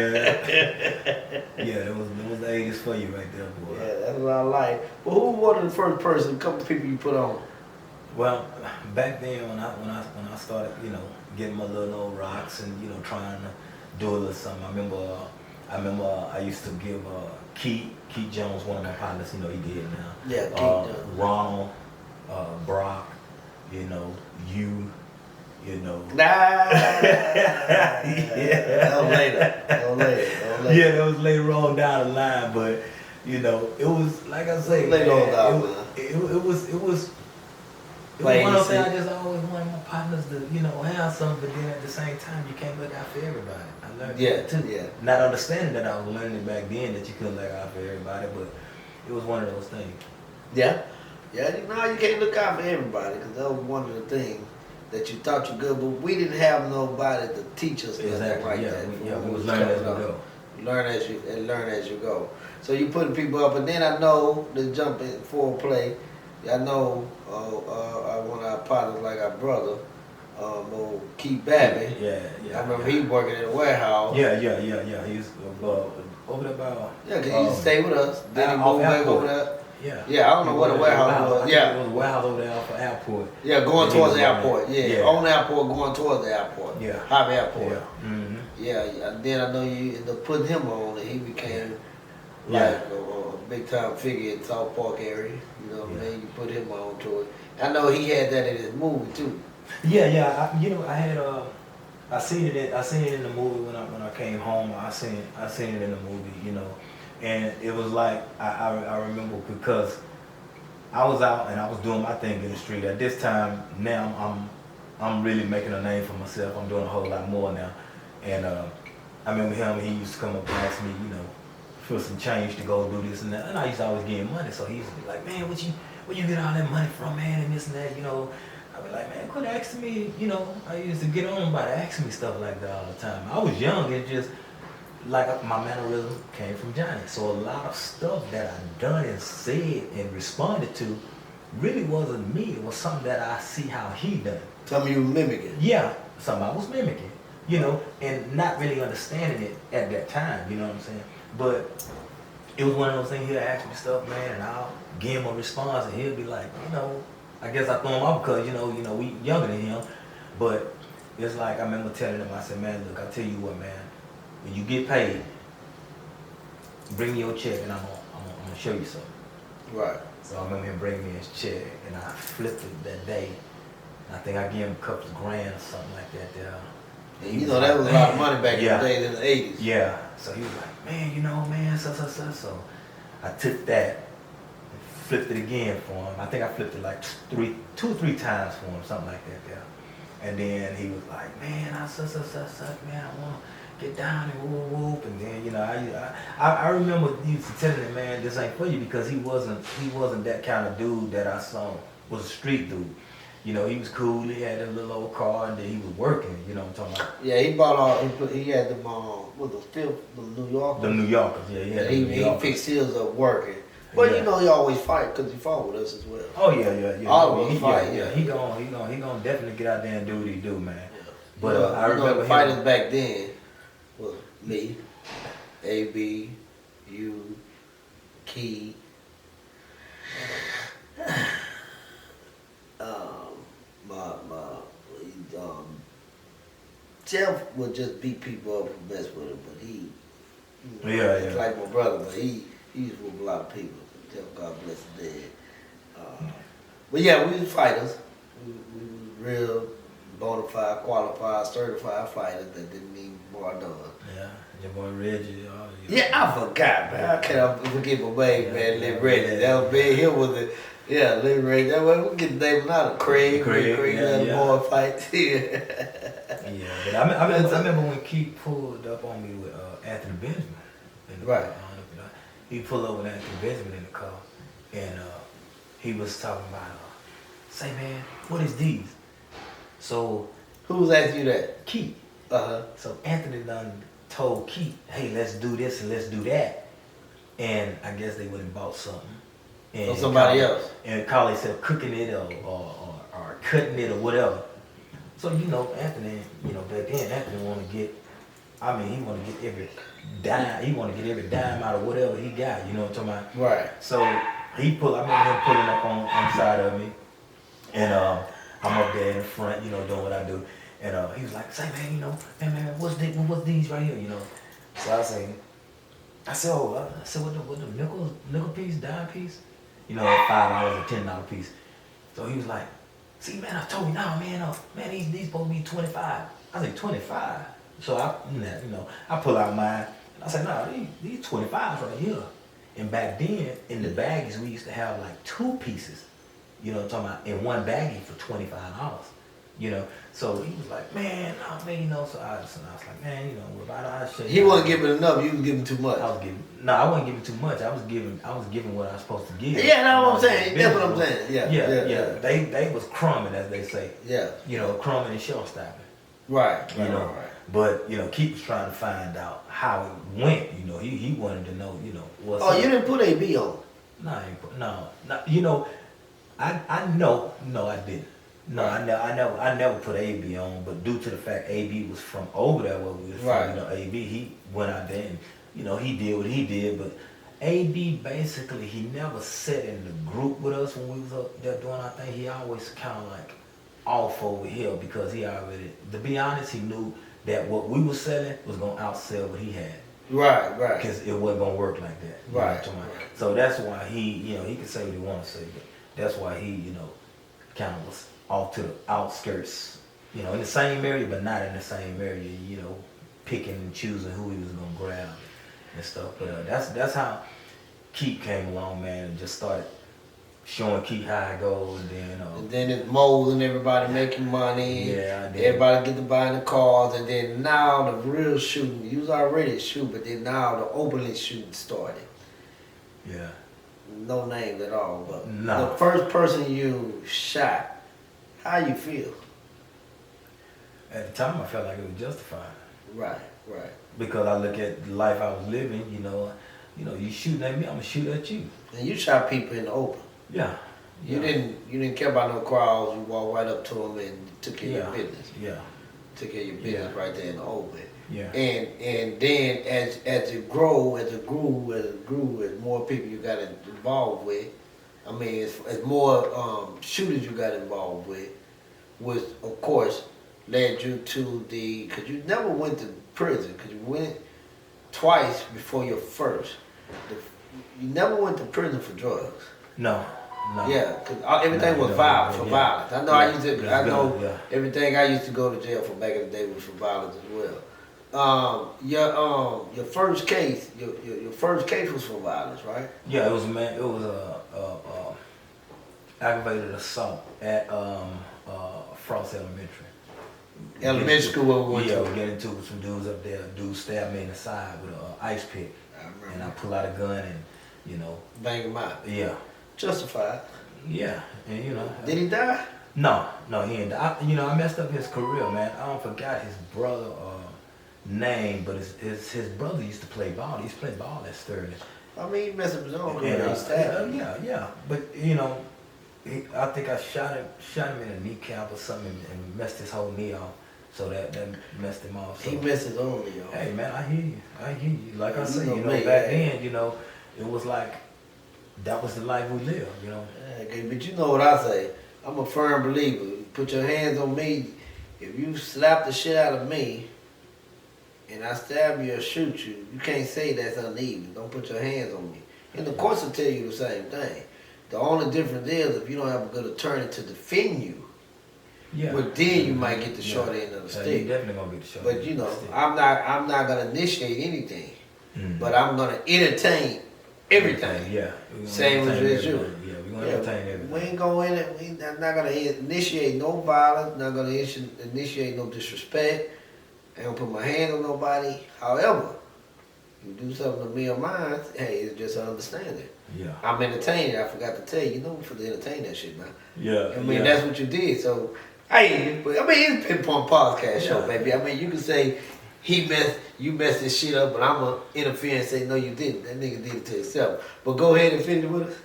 B: it was the 80s for you right there, boy.
A: Yeah, that's what I like. Well, who was one of the first person, a couple people you put on?
B: Well, back then when I started, you know, getting my little old rocks and you know trying to do a little something, I remember I used to give Keith Jones, one of my partners, you know, he did now.
A: Yeah, Keith Jones.
B: Ronald, Brock, you know, you know.
A: Nah. Yeah. That was later.
B: Yeah, that was later on down the line, but you know, it was like I say,
A: later on down the
B: line. It was one of those things I just always wanted my partners to, you know, have something, but then at the same time you can't look out for everybody. I learned that too. Yeah. Not understanding that I was learning back then that you couldn't look out for everybody, but it was one of those things.
A: Yeah. Yeah, now you can't look out for everybody because that was one of the things that you thought you good, but we didn't have nobody to teach us nothing like that.
B: We was learning as we go.
A: Learn as you go. So you putting people up, and then I know the jump in foreplay. I know one of our partners, like our brother, Keith Babby.
B: Yeah.
A: I remember he working in a warehouse.
B: Yeah. He's over there by.
A: Yeah, cause he used to stay with us. Then he moved back over there.
B: Yeah,
A: I don't know what the warehouse was.
B: Yeah, it was a warehouse over there for airport.
A: Yeah, going towards the airport. Yeah, on the airport, going towards the airport.
B: Yeah,
A: Hobby Airport.
B: Yeah. Mm-hmm.
A: Yeah, then I know you ended up putting him on, and he became like a big time figure in South Park area. You know what I mean? You put him on to it. I know he had that in his movie too.
B: Yeah. I seen it in the movie when I came home. I seen it in the movie. You know. And it was like I remember because I was out and I was doing my thing in the street. At this time, now I'm really making a name for myself. I'm doing a whole lot more now. And I remember him, he used to come up and ask me, for some change to go do this and that. And I used to always give him money. So he used to be like, man, where you get all that money from, man, and this and that, I'd be like, man, quit asking me, I used to get on by asking me stuff like that all the time. I was young, it just, like my mannerism came from Johnny. So a lot of stuff that I done and said and responded to really wasn't me. It was something that I see how he done.
A: Something you were mimicking.
B: Yeah, something I was mimicking, and not really understanding it at that time, you know what I'm saying? But it was one of those things, he'll ask me stuff, man, and I'll give him a response, and he'll be like, I guess I throw him off because, we younger than him. But it's like, I remember telling him, I said, man, look, I tell you what, man, when you get paid, bring me your check and I'm gonna show you something.
A: Right.
B: So I remember him bringing me his check and I flipped it that day. And I think I gave him a couple of grand or something like that there.
A: And that was a lot of money back in the day in the 80s.
B: Yeah. So he was like, man, man, so. I took that and flipped it again for him. I think I flipped it like two or three times for him, something like that there. And then he was like, man, man, I want to get down and whoop. And then, I remember used to telling him, man, this ain't for you, because he wasn't that kind of dude that I saw was a street dude. He was cool, he had a little old car, and then he was working, what I'm talking about.
A: Yeah, he bought he had them, the New Yorkers?
B: The New Yorkers, yeah.
A: He fixed his up working. But he always fight, because he fought with us as well.
B: Oh, yeah.
A: All of us fight,
B: yeah. He gonna definitely get out there and do what he do, man.
A: Yeah.
B: But I remember
A: the fighters back then was me, AB, you, Key, Jeff would just beat people up and mess with him, but he, it's like my brother, but he used to whoop a lot of people. Jeff, God bless him dead. But yeah, we was fighters. We was real bona fide, qualified, certified fighters that didn't mean more done.
B: Yeah, your boy Reggie.
A: Yeah, I forgot, man. I can't forget my man, Lil Reggie. That was big. He was the, Lil Reggie. That way we get the name out of Craig. Craig, boy fight.
B: Yeah, but I remember when Keith pulled up on me with Anthony Benjamin in the car. He pulled up with Anthony Benjamin in the car, and he was talking about, say, man, what is these? So
A: who was asking you that?
B: Keith. So Anthony done told Keith, hey, let's do this and let's do that, and I guess they went and bought something. And
A: from somebody else.
B: And Carly said cooking it or cutting it or whatever. So, Anthony, back then, Anthony want to get, he want to get every dime, out of whatever he got, you know what I'm talking about?
A: Right.
B: So, I remember him pulling up on the side of me, and I'm up there in the front, doing what I do, and he was like, say, man, man, what's these right here, So I said, what the nickel piece, dime piece? $5 or $10 piece. So he was like, see, man, I told you now, man, these supposed to be 25. I said, 25? So I pull out mine, and I said, no, these 25s right here. And back then, in the baggies, we used to have like 2 pieces, what I'm talking about, in one baggie for $25. So he was like, man, so I was like, man, I should.
A: He wasn't giving enough. You was giving too much.
B: I wasn't giving too much. I was giving what I was supposed to give.
A: Yeah, that's what I'm saying. That's what I'm saying. Yeah.
B: They was crumbing, as they say.
A: Yeah.
B: Crumbing and short stopping.
A: Right. Right.
B: But Keith was trying to find out how it went. He wanted to know. What's
A: Oh,
B: up.
A: You didn't put AB on.
B: No, I ain't put, no. I know. No, I didn't. No, I never put AB on, but due to the fact AB was from over there where we was from, AB, he went out there and, he did what he did, but AB basically, he never sat in the group with us when we was up there doing our thing. He always kind of like off over here because he already, to be honest, he knew that what we were selling was going to outsell what he had.
A: Right.
B: Because it wasn't going to work like that.
A: Right.
B: So that's why he can say what he want to say, but that's why he, kind of was off to the outskirts, in the same area, but not in the same area, picking and choosing who he was going to grab and stuff. But that's how Keith came along, man, and just started showing Keith how it goes, and then
A: And then it's molding, everybody making money.
B: yeah, and then,
A: Everybody get to buying the cars, and then now the real shooting. You was already shooting, but then now the openly shooting started.
B: yeah.
A: No names at all, but
B: No.
A: the first person you shot, how you feel?
B: At the time, I felt like it was justified
A: Right, right.
B: because I look at the life I was living. You shooting at me, I'm gonna shoot at you.
A: And you shot people in the open.
B: Yeah.
A: You didn't care about no crowds. You walked right up to them and took care of your business.
B: Yeah.
A: Took care of your business right there in the open.
B: Yeah.
A: And then as it grew, as more people you got involved with, I mean, as more shooters you got involved with, was of course led you to because you never went to prison, because you went twice before your first. You never went to prison for drugs.
B: No.
A: Yeah, because everything was violent, for violence. I know everything I used to go to jail for back in the day was for violence as well. Your first case, your first case was for violence, right?
B: Yeah, it was a aggravated assault at Frost Elementary.
A: Elementary school where we went
B: Yeah,
A: to.
B: we get into it with some dudes up there. Dude stabbed me in the side with an ice pick,
A: I remember.
B: and I pull out a gun and
A: Bang him out.
B: yeah,
A: Justified.
B: yeah, and
A: Did he die?
B: No, he ain't. I messed up his career, man. I don't forgot his brother name, but his brother used to play ball. He used to play ball at Sterling.
A: I mean, he messed up his own
B: And,
A: career. He stabbed.
B: yeah. But I think I shot him in a kneecap or something and messed his whole knee off. So that messed him off. So,
A: He messed his own knee off.
B: hey man, I hear you. Like I say,
A: me,
B: back then, it was like that was the life we lived.
A: Yeah, okay, but you know what I say. I'm a firm believer. Put your hands on me. If you slap the shit out of me, and I stab you or shoot you, you can't say that's uneven. Don't put your hands on me. And the courts will tell you the same thing. The only difference is if you don't have a good attorney to defend you,
B: Yeah.
A: well, then you might get the short end of the
B: So
A: stick.
B: you definitely gonna get the short
A: But
B: end of
A: you know,
B: the stick.
A: I'm not gonna initiate anything.
B: Mhm.
A: But I'm gonna entertain everything.
B: Yeah.
A: Same as you.
B: Yeah, we're gonna entertain everything.
A: We ain't going in. We not gonna initiate no violence. Not gonna initiate no disrespect. Ain't gonna put my hand on nobody. However, you do something to me or mine, hey, it's just an understanding.
B: Yeah.
A: I'm entertaining. I forgot to tell you. You know, for the entertain that shit, man.
B: Yeah.
A: I mean, that's what you did. So, it's Pinpoint Podcast show,
B: Yeah.
A: baby. I mean, you can say you messed this shit up, but I'm gonna interfere and say no, you didn't. That nigga did it to himself. But go ahead and finish with us.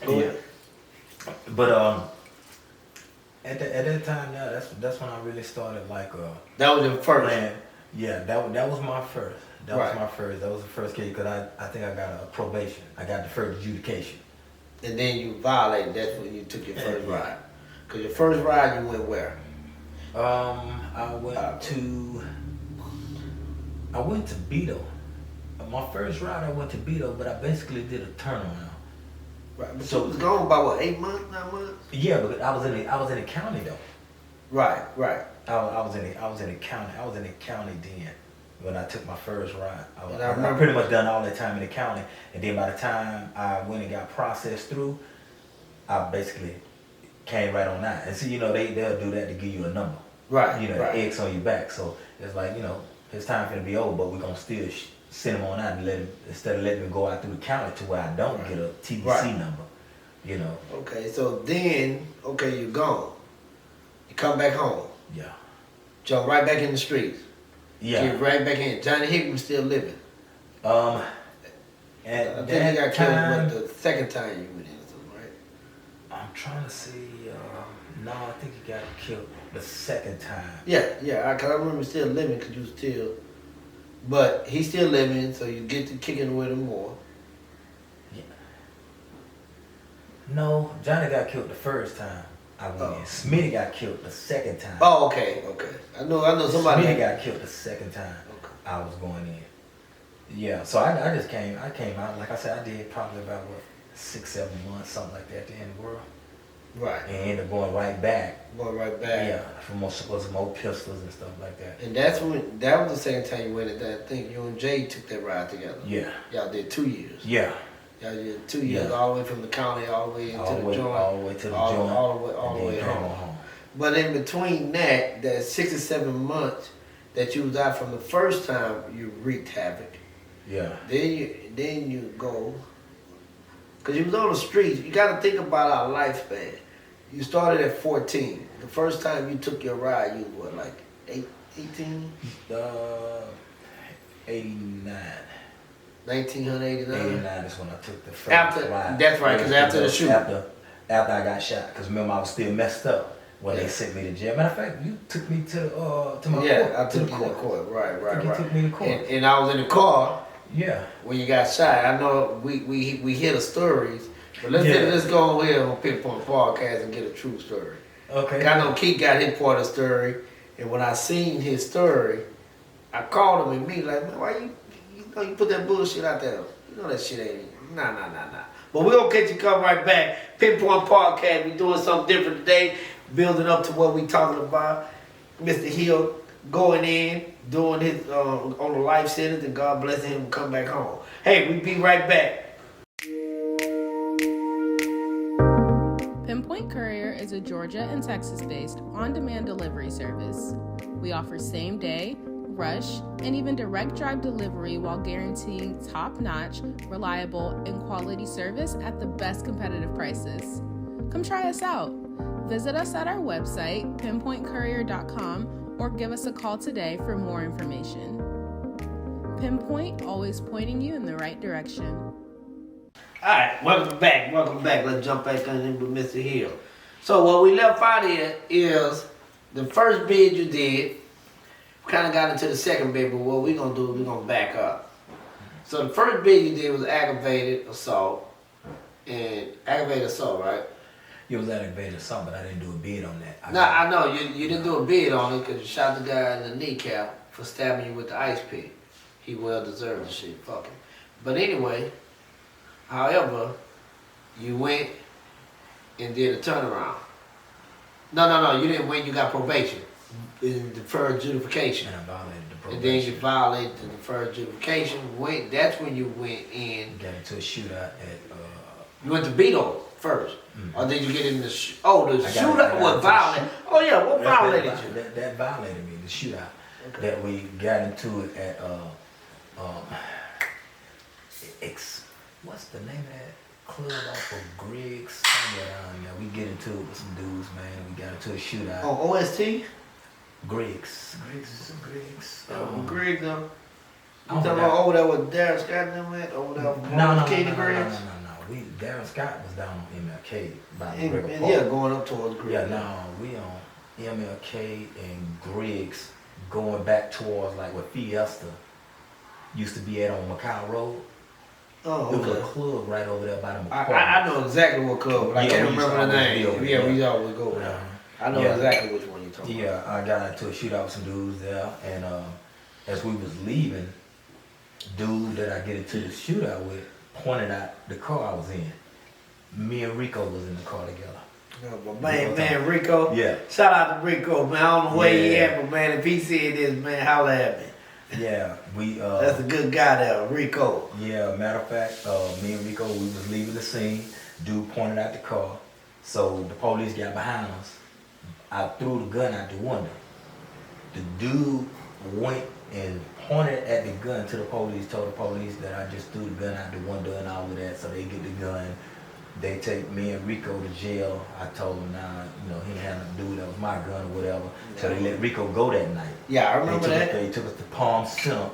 A: Go ahead.
B: But at that time, yeah, that's when I really started
A: That was your first.
B: man. Yeah, that was my first. That
A: Right.
B: was my first. That was the first case because I think I got a probation. I got the first adjudication.
A: And then you violated. That's when you took your first
B: Yeah.
A: ride. Cause your first ride, you went where?
B: I went to Beto. My first ride, I went to Beto, but I basically did a turnaround.
A: Right. But
B: So-
A: you was gone by what, 8 months, 9 months?
B: Yeah, but I was in the county though.
A: Right.
B: I was in the county. I was in the county then when I took my first ride.
A: And I
B: I
A: remember-
B: pretty much done all that time in the county, and then by the time I went and got processed through, I basically came right on out. And see, they'll do that to give you a number.
A: Right.
B: The X on your back. So it's like, his time finna be over, but we're gonna still send him on out and instead of letting him go out through the county to where I don't get a TBC
A: Right.
B: number.
A: Okay, so then, you're gone. You come back home.
B: Yeah.
A: Jump right back in the streets.
B: Yeah.
A: Get right back in. Johnny Hickman still living.
B: At
A: I think he got
B: time,
A: killed the second time you went in, right?
B: I'm trying to see. No, I think he got killed the second time.
A: Yeah, cause I remember still living, cause you still, but he's still living, so you get to kicking with him more.
B: Yeah. No, Johnny got killed the first time I went in. Smitty got killed the second time.
A: Oh, okay. I know somebody.
B: Smitty got killed the second time I was going in. Yeah, so I just came out, like I said, I did probably about 6-7 months, something like that, in the world.
A: Right.
B: And ended up going right back.
A: Going right back.
B: Yeah, for some more pistols and stuff like that.
A: And that was the second time you went in. I think you and Jay took that ride together.
B: Yeah.
A: Y'all did 2 years.
B: Yeah.
A: Yeah, you're 2 years
B: Yeah.
A: all the way from the county, all the way into
B: all
A: the
B: the way,
A: joint,
B: all the way to the
A: all
B: joint,
A: the
B: and
A: way
B: then came
A: home.
B: on home.
A: But in between that 6 or 7 months that you was out from the first time you wreaked havoc.
B: Yeah.
A: Then you go, cause you was on the streets. You got to think about our lifespan. You started at 14. The first time you took your ride, you was what, like 18?
B: 89.
A: 1989.
B: 89 is when I took the first
A: After
B: ride.
A: that's right, cause after the shooting.
B: After I got shot, cause remember I was still messed up when they sent me to jail. Matter of fact, you took me to my court.
A: I took you to court. Right.
B: You took me to court.
A: And I was in the car
B: Yeah.
A: when you got shot. I know we hear the stories, but let's go on here on Pinpoint Podcast and get a true story.
B: Okay.
A: I know Keith got his part of the story, and when I seen his story, I called him and me like, man, why you put that bullshit out there? You know that shit ain't nah. But we gonna catch you come right back. Pinpoint Podcast, we doing something different today, building up to what we talking about. Mr. Hill going in, doing his on the life sentence, and God blessing him to come back home. Hey, we be right back.
C: Pinpoint Courier is a Georgia and Texas-based on-demand delivery service. We offer same-day, rush, and even direct drive delivery while guaranteeing top-notch, reliable, and quality service at the best competitive prices. Come try us out. Visit us at our website, pinpointcourier.com, or give us a call today for more information. Pinpoint, always pointing you in the right direction.
A: Alright, welcome back. Let's jump back in with Mr. Hill. So what we left out here is the first bid you did. We kind of got into the second bid, but what we're going to do is we're going to back up. So the first bid you did was aggravated assault, right?
B: It was aggravated assault, but I didn't do a bid on that.
A: I know you didn't do a bid on it because you shot the guy in the kneecap for stabbing you with the ice pick. He well deserved the shit, fuck him. But anyway, however, you went and did a turnaround. No, you didn't win, you got probation. In deferred adjudication.
B: And I violated the probation.
A: And then you violated the deferred adjudication. That's when you went in.
B: Got into a shootout at
A: You went to Beto first.
B: Mm-hmm.
A: Or did you get in the shootout?
B: got
A: What violated? Oh yeah, what violated you?
B: That violated me, the shootout. Okay. That we got into it at what's the name of that club off of Griggs? Somewhere down there. We get into it with some dudes, man. We got into a shootout.
A: On OST?
B: Griggs.
A: Griggs, though. You
B: Oh,
A: talking about over there with Darren Scott and them at? Over there with Katie Griggs?
B: No. Darren Scott was down on MLK by the
A: And,
B: River
A: and
B: Park.
A: yeah, going up towards Griggs.
B: Yeah, no, we on MLK and Griggs going back towards like where Fiesta used to be at on Macau Road.
A: Oh,
B: There was a
A: okay.
B: club right over there by the McCoy.
A: I know exactly what club, but I
B: Yeah,
A: can't
B: we used to
A: remember the
B: always be
A: name.
B: over
A: Yeah,
B: there.
A: we always go there. I know
B: Yeah.
A: exactly which one you're talking about.
B: Yeah, I got into a shootout with some dudes there, and as we was leaving, dude that I get into the shootout with pointed out the car I was in. Me and Rico was in the car together.
A: Yeah, but man, Rico.
B: Yeah.
A: Shout out to Rico, man. I don't know where he
B: Yeah.
A: at, but man, if he said this, man, holla at me.
B: Yeah, we.
A: That's a good guy there, Rico.
B: Yeah, matter of fact, me and Rico, we was leaving the scene. Dude pointed out the car, so the police got behind us. I threw the gun out the window. The dude went and pointed at the gun to the police, told the police that I just threw the gun out the window and all of that, so they get the gun. They take me and Rico to jail. I told them, nah, he had nothing to do with that was my gun or whatever. So they let Rico go that night.
A: Yeah, I remember that.
B: They took us to Palm Center,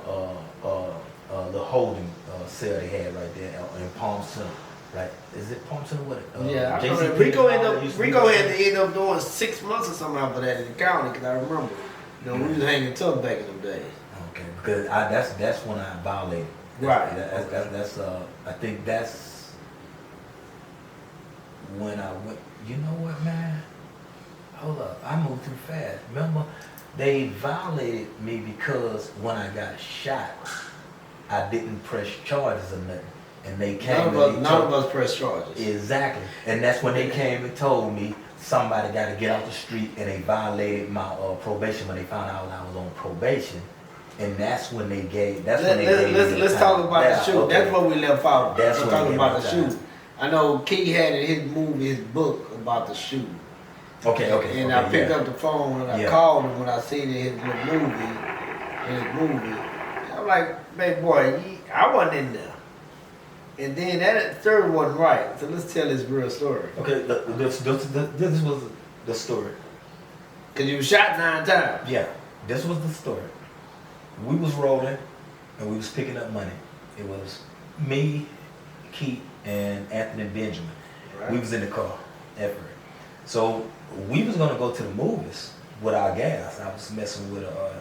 B: the holding cell they had right there in Palm Center. Right? Is it Palm Center? What?
A: Yeah, I
B: JC
A: remember. Rico had to end up doing 6 months or something after that in the county, because I remember. We was hanging tough back in them days.
B: Okay, because that's when I violated.
A: Right.
B: That's I think that's when I went. You know what, man? Hold up, I moved too fast. Remember, they violated me because when I got shot, I didn't press charges or nothing. And they came
A: None of us press charges.
B: Exactly. And that's when they came and told me somebody got to get off the street, and they violated my probation when they found out I was on probation. And that's when they gave. That's
A: Let,
B: when they gave.
A: let's
B: me
A: let's
B: the
A: talk
B: time.
A: about
B: Yeah,
A: the shoot.
B: okay.
A: That's what we left out.
B: That's
A: We're
B: what
A: talking
B: we
A: about
B: gave
A: the
B: me the
A: shoot. I know Key had in his movie, his book about the shoot.
B: Okay.
A: And I picked up the phone and I called him when I seen his little movie. I'm like, baby boy, I wasn't in there. And then that third wasn't right. So let's tell this real story.
B: Okay. This was the story.
A: Cause you was shot 9 times.
B: Yeah. This was the story. We was rolling, and we was picking up money. It was me, Keith, and Anthony Benjamin.
A: Right.
B: We was in the car at first. So we was gonna go to the movies with our gas. I was messing with a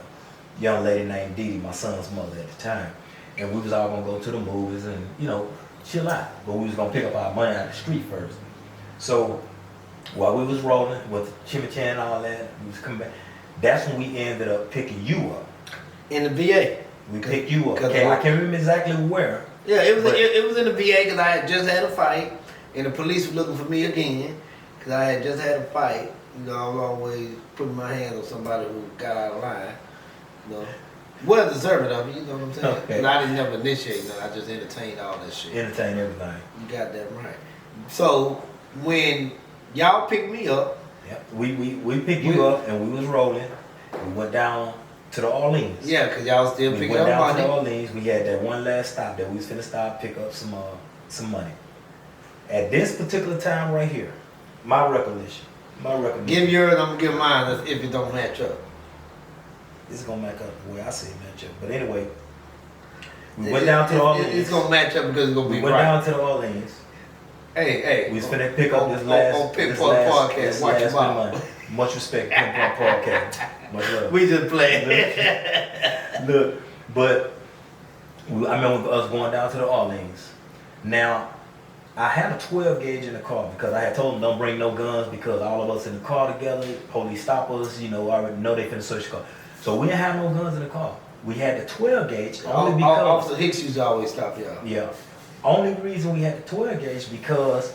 B: young lady named Dee Dee, my son's mother at the time. And we was all gonna go to the movies and, chill out. But we was gonna pick up our money out of the street first. So while we was rolling with chimichurri and all that, we was coming back. That's when we ended up picking you up.
A: In the VA.
B: We picked you up. Okay, I can't remember exactly where.
A: Yeah, it was in the VA because I had just had a fight, and the police were looking for me again because I had just had a fight. I was always putting my hand on somebody who got out of line. Well deserving of it, you know what I'm saying?
B: Okay.
A: But I didn't never initiate nothing. I just entertained all that shit.
B: Entertain everything.
A: You got that right. So when y'all picked me up,
B: Yep. We picked you up and we was rolling. We went down to the Orleans.
A: yeah, because y'all still
B: We
A: picking
B: went
A: up
B: down
A: money.
B: to the Orleans. We had that one last stop that we was finna stop, pick up some money. At this particular time right here, my recollection.
A: Give yours, I'm gonna give mine if it don't match up.
B: It's gonna match up the way I see it match up. But anyway, we went down to the Orleans.
A: It's gonna match up because it's gonna be
B: We went
A: right.
B: down to the Orleans.
A: Hey.
B: We was finna pick up this last
A: podcast. Watch your
B: last
A: mouth.
B: money. Much respect, Pinpoint Podcast. Much love.
A: We just playing.
B: Look, but I remember us going down to the Orleans. Now, I had a 12 gauge in the car because I had told them don't bring no guns because all of us in the car together, police stop us, I already know they finna search the car. So we didn't have no guns in the car. We had the 12 gauge only because
A: Officer Hicks used to always stop y'all.
B: yeah. Only reason we had the 12 gauge because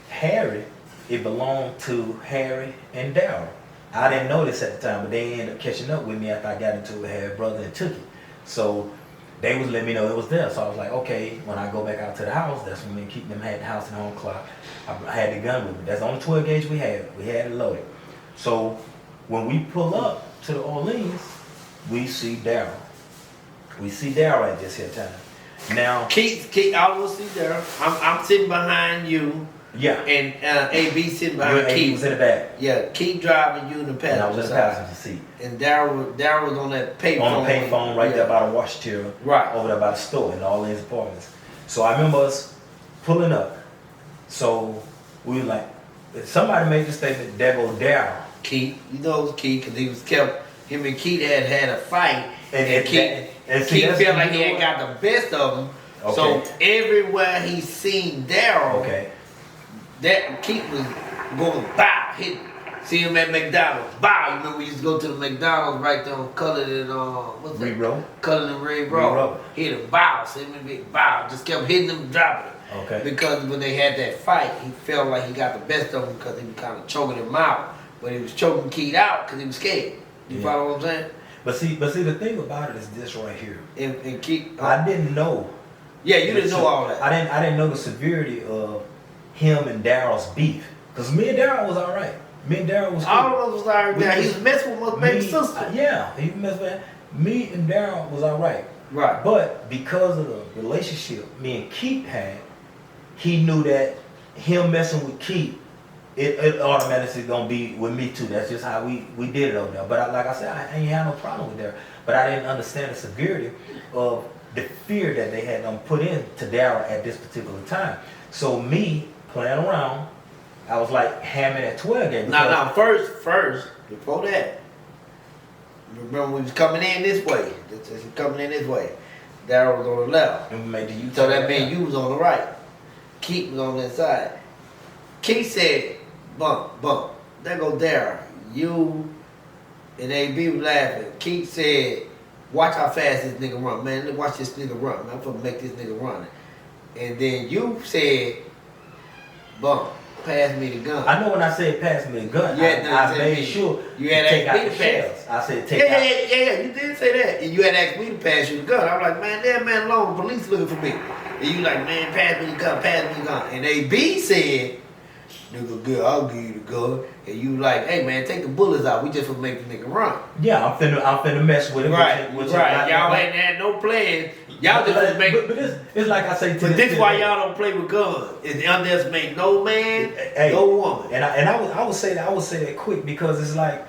B: Harry, it belonged to Harry and Daryl. I didn't know this at the time, but they ended up catching up with me after I got into it with Harry's brother and took it. So they was letting me know it was there. So I was like, okay, when I go back out to the house, that's when me and Keith them had the house and home clock. I had the gun with me. That's the only 12 gauge we had. We had it loaded. So when we pull up to the Orleans, we see Daryl. We see Daryl at this here time. Now,
A: Keith, all of us see there. I'm sitting behind you,
B: yeah,
A: and AB sitting
B: you
A: behind
B: and he was
A: Keith.
B: in the back,
A: Yeah, Keith driving you in the
B: and I was in
A: passenger
B: the
A: side.
B: passenger seat.
A: And Daryl was on that payphone.
B: On the payphone right there by the wash chair,
A: Right.
B: over there by the store in all these apartments. So I remember us pulling up. So we were like, somebody made the statement, there go Daryl.
A: Keith, you know it was Keith because he was him and Keith had a fight. And
B: see,
A: Keith
B: that's-
A: felt like he
B: you know
A: had got the best of him.
B: Okay.
A: So everywhere he seen Daryl,
B: Okay.
A: that Keith was going bow, hit. See him at McDonald's, bow. You remember we used to go to the McDonald's right there on Colored and what's that?
B: Red Row.
A: Colored and Red
B: Red
A: Row.
B: Row.
A: Hit him, bow. See him in big bow. Just kept hitting him, dropping him.
B: Okay.
A: Because when they had that fight, he felt like he got the best of him because he was kind of choking him out. But he was choking Keith out because he was scared. You
B: Yeah.
A: follow what I'm saying?
B: But see, the thing about it is this right here.
A: And Keith,
B: I didn't know.
A: yeah, you didn't know all that.
B: I didn't know the severity of him and Daryl's beef. Cause me and Daryl was all right. Me and Daryl was cool.
A: All of us was already there. He was messing with my baby sister.
B: Yeah, he messed with me and Daryl was all right.
A: Right.
B: But because of the relationship me and Keith had, he knew that him messing with Keith, it automatically gonna be with me too. That's just how we did it over there. But like I said, I ain't had no problem with Daryl. But I didn't understand the severity of the fear that they had put into Daryl at this particular time. So me playing around, I was like hammering at 12 gauge.
A: Now, first, before that, remember we was coming in this way. This is coming in this way. Daryl was on the left.
B: And we made the U-turn.
A: So that meant you was on the right. Keith was on that side. Keith said, bump. There go Daryl. You and AB was laughing. Keith said, watch how fast this nigga run. Man, watch this nigga run. Man, I'm gonna make this nigga run. And then you said, bump. pass me the gun.
B: I know when I said pass me the gun, I made sure
A: you had
B: to take
A: asked
B: out
A: me
B: the
A: to pass.
B: shells. I said take out.
A: Yeah, you did say that. And you had asked me to pass you the gun. I'm like, man, that man alone, police looking for me. And you like, man, pass me the gun, pass me the gun. And AB said, nigga, good, I'll give you the gun. And you like, hey man, take the bullets out. We just gonna make the nigga run.
B: Yeah, I'm finna mess with it.
A: Right. Y'all ain't had no plan. Y'all just make.
B: But it's like I say to
A: But this is why y'all don't play with guns. It underestimate no man, no woman.
B: And I would say that quick because it's like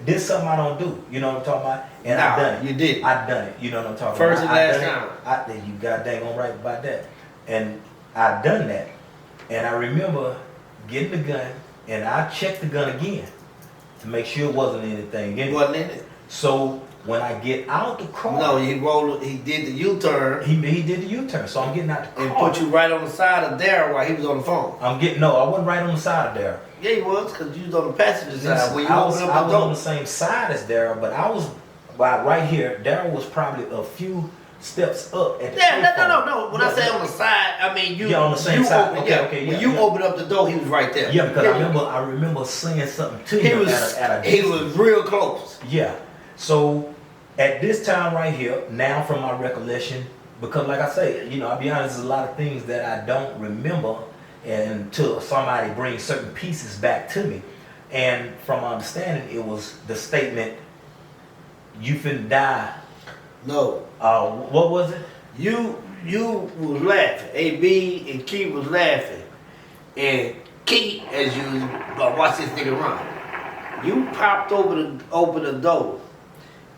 B: this is something I don't do. You know what I'm talking about? And I done it.
A: You did.
B: I done it. You know what I'm talking
A: First
B: about?
A: and last time.
B: You got dang on right about that. And I done that. And I remember getting the gun and I checked the gun again to make sure it wasn't anything in it.
A: Wasn't in it.
B: So when I get out the car,
A: no, he did the U-turn.
B: He did the U-turn. So I'm getting out the car
A: and put you right on the side of Darryl while he was on the phone.
B: I wasn't right on the side of Darryl.
A: Yeah, he was, because you was on the passenger side. When you
B: I was
A: opened up the door.
B: on the same side as Darryl, but I was right here. Darryl was probably a few steps up at the
A: no. When I say on the side, I mean you.
B: Yeah, on the same side. Okay,
A: when you opened up the door, he was right there.
B: Yeah, because I remember saying something to him at a
A: he was real close.
B: Yeah. So at this time right here, now from my recollection, because like I say, I'll be honest, there's a lot of things that I don't remember until somebody brings certain pieces back to me. And from my understanding, it was the statement, "You finna die."
A: No.
B: What was it?
A: You was laughing. AB and Key was laughing. And Key, as you watch this nigga run. You popped open the door.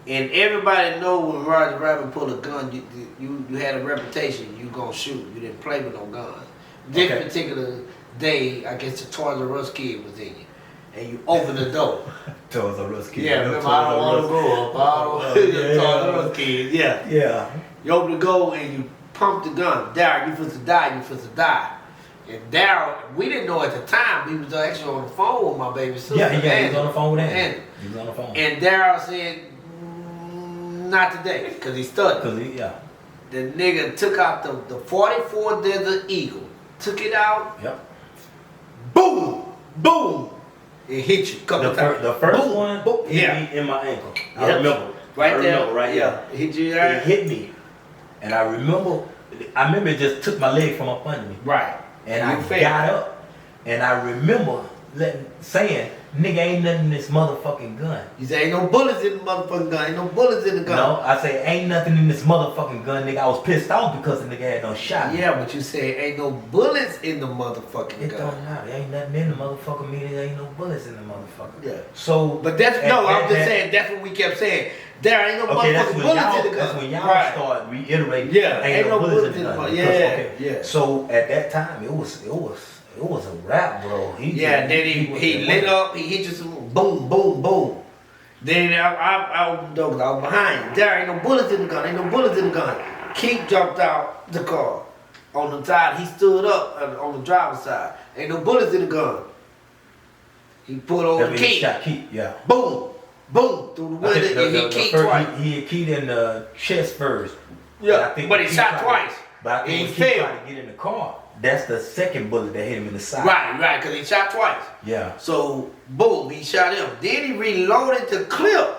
A: And everybody know when Roger Rabbit pulled a gun, you had a reputation, you gonna shoot. You didn't play with no guns. This particular day, I guess the Toys R Us kid was in you. And you opened the door.
B: Toys R Us kid.
A: Yeah, remember I don't want to go up. I don't want to Toys R Us kid. Yeah.
B: Yeah.
A: You open the door and you pump the gun. Darryl, you supposed to die. And Darryl, we didn't know at the time, he was actually on the phone with my baby sister.
B: Yeah, he was on the phone with Andy. He was on the phone.
A: And Darryl said, not today, because he studied. The nigga took out the 44 Desert Eagle, took it out.
B: Yep.
A: Boom! Boom! It hit you a couple times.
B: The first
A: boom,
B: one
A: boom,
B: hit me in my ankle.
A: Yep.
B: I remember.
A: Right there.
B: It
A: hit you there.
B: It hit me. And I remember it just took my leg from up under me.
A: Right.
B: And I got up. And I remember saying, nigga, ain't nothing in this motherfucking gun.
A: You say, ain't no bullets in the motherfucking gun. Ain't no bullets in the gun.
B: No, I say, ain't nothing in this motherfucking gun, nigga. I was pissed off because the nigga had no shot.
A: Yeah, but you say, ain't no bullets in the motherfucking
B: it
A: gun.
B: It don't matter. Ain't nothing in the motherfucker, meaning there ain't no bullets in the motherfucker.
A: Yeah.
B: So,
A: but that's, I'm just saying, that's what we kept saying. There ain't no motherfucking bullets in the gun.
B: That's when y'all start reiterating, ain't no bullets in the gun.
A: Yeah.
B: So, at that time, it was a rap, bro.
A: Then he lit up, he hit you some boom, boom, boom. Then I opened the door because I was behind. There ain't no bullets in the gun. Keith jumped out the car. On the side, he stood up on the driver's side. Ain't no bullets in the gun. He pulled over the Keith.
B: Shot Keith, yeah.
A: Boom, boom, through the window and hit Keith twice.
B: He hit Keith in the chest first.
A: Yeah, but he shot twice.
B: But I think when he tried to get in the car, that's the second bullet that hit him in the side.
A: Right, because he shot twice.
B: Yeah.
A: So, boom, he shot him. Then he reloaded the clip.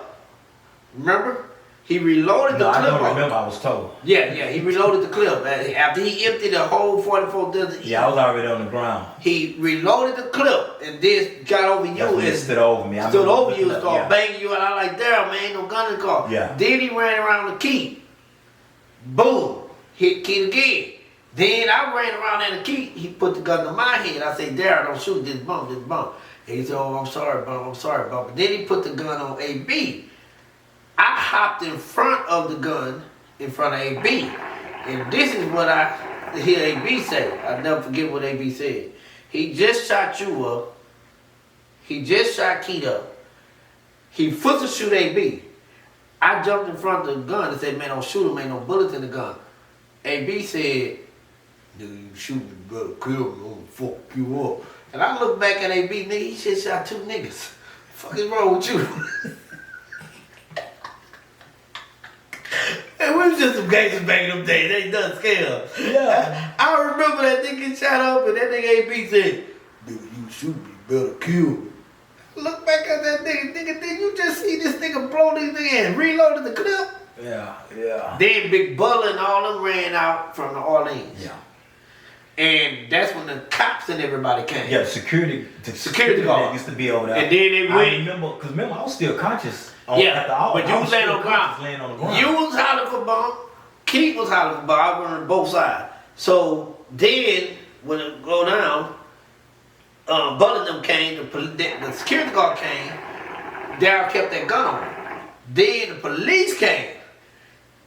A: Remember? He reloaded the clip.
B: I don't remember, I was told.
A: Yeah, he reloaded the clip. After he emptied the whole 44 Desert Eagle.
B: Yeah, I was already on the ground.
A: He reloaded the clip and then got over you and
B: stood over me.
A: Stood over you and started banging you, and I like, damn, man, ain't no gun in the car.
B: Yeah.
A: Then he ran around the key. Boom. Hit Keith again. Then I ran around at the key. He put the gun to my head. I said, Darryl, don't shoot this bump. And he said, oh, I'm sorry, bump. But then he put the gun on AB. I hopped in front of the gun, in front of AB. And this is what I hear AB say. I'll never forget what AB said. He just shot you up. He just shot Keith up. He supposed to shoot AB. I jumped in front of the gun and said, man, don't shoot him. Ain't no bullets in the gun. AB said, nigga, you shoot me, brother, kill me, I'm gonna fuck you up. And I look back at AB, nigga, he just shot 2 niggas. The fuck is wrong with you? Hey, we was just some gangsters back in them days. They done scale.
B: Yeah.
A: I remember that nigga shot up and that nigga AB said, nigga, you shoot me, better kill me. Look back at that nigga, did you just see this nigga blow this nigga and reloaded the clip?
B: Yeah.
A: Then Big Buller and all them ran out from the Orleans.
B: Yeah.
A: And that's when the cops and everybody came.
B: Yeah, the security guard used to be over there.
A: And then they went.
B: Remember, I was still conscious.
A: But you was laying on the ground. You was hollering for bomb. Keith was hollering for bomb. I was on both sides. So then, when it go down, Buller and them came, the security guard came, Daryl kept that gun on him. Then the police came.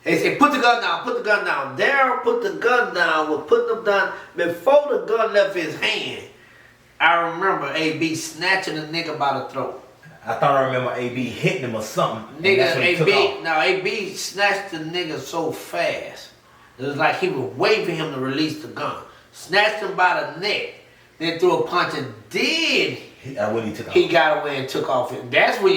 A: They said, put the gun down, put the gun down. Daryl put the gun down, was putting them down. Before the gun left his hand, I remember AB snatching the nigga by the throat.
B: I thought I remember AB hitting him or something.
A: Nigga, AB snatched the nigga so fast. It was like he was waiting for him to release the gun. Snatched him by the neck, then threw a punch and then
B: when he took off.
A: He got away and took off. That's when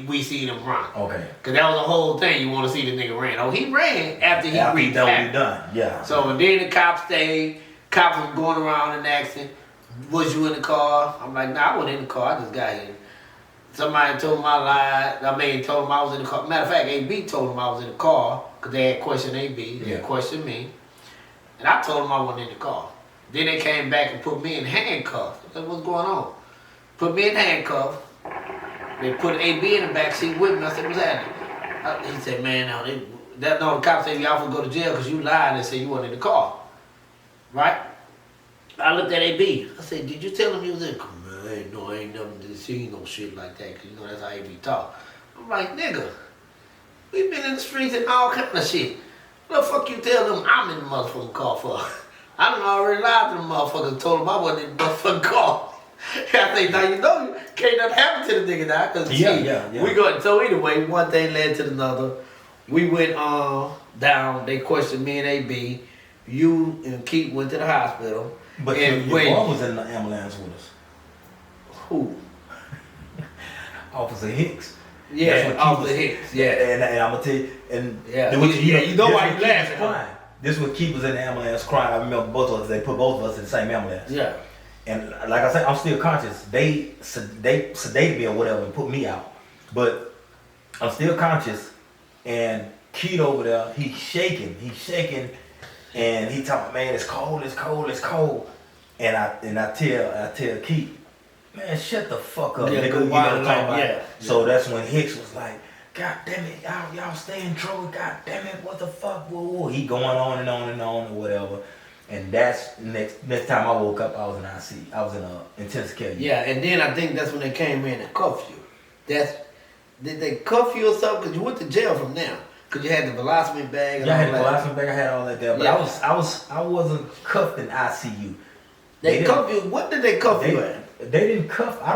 A: we see him run.
B: Okay.
A: Cause that was the whole thing. You want to see the nigga ran. Oh, he ran after he reached
B: back. Done. Yeah.
A: So and then the cops stayed. Cops was going around and asking, "Was you in the car?" I'm like, "Nah, I wasn't in the car. I just got here." Somebody told him I lied. Told him I was in the car. Matter of fact, AB told him I was in the car because they had questioned AB. They had questioned me, and I told them I wasn't in the car. Then they came back and put me in handcuffs. I said, "What's going on?" Put me in handcuffs. They put AB in the back seat with me. I said, "What's happening?" He said, "Man, the cops said y'all would go to jail because you lied and said you weren't in the car." Right? I looked at AB. I said, "Did you tell him you was in the car?" "Man, I ain't never seen no shit like that, because you know that's how AB talk." I'm like, "Nigga, we been in the streets and all kind of shit. What the fuck you tell them I'm in the motherfucking car for?" I done already lied to the motherfuckers and told them I wasn't in the motherfucking car. I think now you know can't nothing happen to the nigga now. Cause we go. So anyway, one thing led to another. We went down. They questioned me and AB. You and Keith went to the hospital.
B: But your mom was in the ambulance with us.
A: Who?
B: Officer Hicks.
A: Yeah, Officer Hicks. Yeah,
B: and I'm gonna tell you. And
A: you know why you laughing?
B: Crying. This was Keith was in the ambulance crying. I remember both of us. They put both of us in the same ambulance.
A: Yeah.
B: And like I said, I'm still conscious. They sedated me or whatever and put me out. But I'm still conscious. And Keith over there, he's shaking. And he talking, "Man, it's cold. And I tell Keith, "Man, shut the fuck up, nigga." You know what I'm talking about? Yeah. So that's when Hicks was like, "God damn it, y'all stay in trouble. God damn it, what the fuck?" Whoa. He going on and on and on or whatever. And that's next time I woke up, I was in IC. I was in a intensive care unit.
A: Yeah, and then I think that's when they came in and cuffed you. Did they cuff you or something? Because you went to jail from there. Because you had the velocity bag.
B: Yeah, I had the velocity bag. I had all that there. But I wasn't cuffed in ICU.
A: They cuffed you. What did they cuff you at?
B: They didn't cuff. I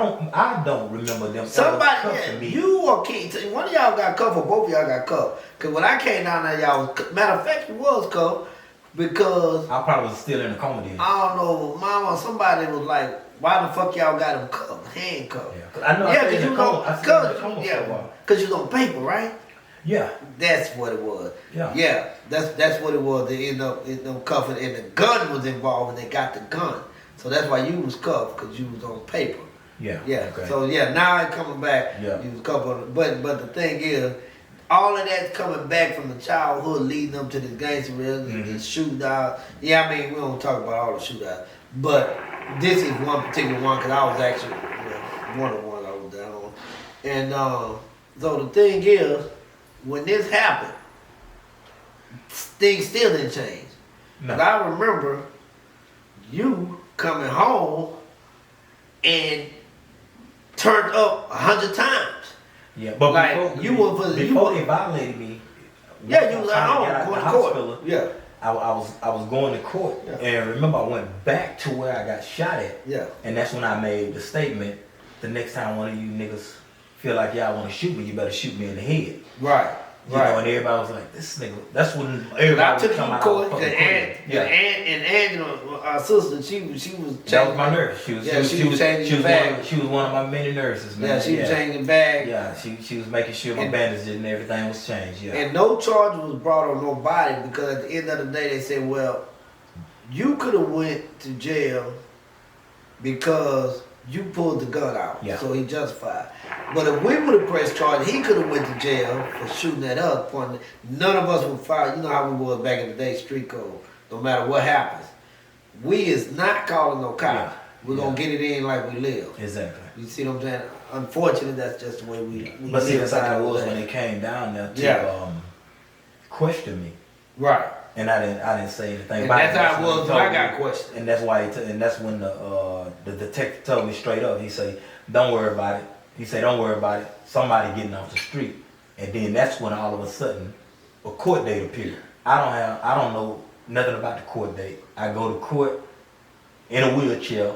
B: don't remember them.
A: Somebody, yeah, me. You or Keith, one of y'all got cuffed or both of y'all got cuffed. Because when I came down there, y'all was, matter of fact, you was cuffed because
B: I probably was still in the coma then.
A: I don't know, mama, somebody was like, "Why the fuck y'all got him cuffed, handcuffed?"
B: Yeah, I know. Yeah, because you know,
A: because you was on paper, right?
B: Yeah,
A: that's what it was.
B: Yeah,
A: that's what it was. They end up cuffing, and the gun was involved, and they got the gun. So that's why you was cuffed, because you was on paper.
B: Yeah.
A: Okay. So now it's coming back.
B: Yeah.
A: You was cuffed, but the thing is, all of that's coming back from the childhood, leading up to the gangsterism, the shootout. Yeah, I mean we don't talk about all the shootouts, but this is one particular one because I was actually one of the ones I was down on, and so the thing is, when this happened, things still didn't change. No. But I remember you coming home and turned up 100 times.
B: Yeah, but
A: like
B: before they violated me.
A: Yeah, you was at home going to court. Yeah,
B: I was going to court, and remember I went back to where I got shot at.
A: Yeah,
B: and that's when I made the statement: the next time one of you niggas feel like y'all want to shoot me, you better shoot me in the head.
A: Right.
B: You know, and everybody was like, "This nigga." That's when everybody was coming out.
A: And Angela, our sister, she was changing.
B: That was my nurse. She was changing the bag. She was one of my many nurses, man.
A: Yeah, she was changing the bag.
B: Yeah, she was making sure my bandages and everything was changed. Yeah.
A: And no charge was brought on nobody because at the end of the day they said, "Well, you could have went to jail because You pulled the gun out,
B: Yeah.
A: so he justified. But if we would have pressed charges, he could have went to jail for shooting at us. None of us would file. You know how we was back in the day, street code. No matter what happens, we is not calling no cops.
B: Yeah.
A: We're gonna get it in like we live.
B: Exactly.
A: You see what I'm saying? Unfortunately, that's just the way we
B: But see,
A: live
B: that's how
A: back
B: it
A: in the
B: was
A: day.
B: when they came down there to
A: Yeah.
B: question me,
A: Right.
B: and I didn't say anything.
A: And
B: about
A: that's
B: it.
A: how it
B: when
A: was
B: he
A: when I
B: told
A: got
B: me.
A: questioned.
B: And that's why and that's when the detective told me straight up. He said, "Don't worry about it." He said, "Don't worry about it. Somebody getting off the street." And then that's when all of a sudden a court date appeared. I don't know nothing about the court date. I go to court in a wheelchair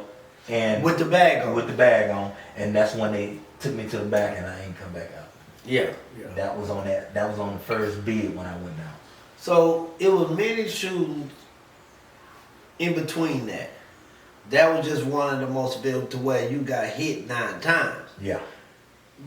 B: and
A: With the bag on.
B: with the bag on, and that's when they took me to the back and I ain't come back out.
A: Yeah.
B: That was on the first bid when I went down.
A: So it was many shootings in between that. That was just one of the most built to where you got hit 9 times.
B: Yeah.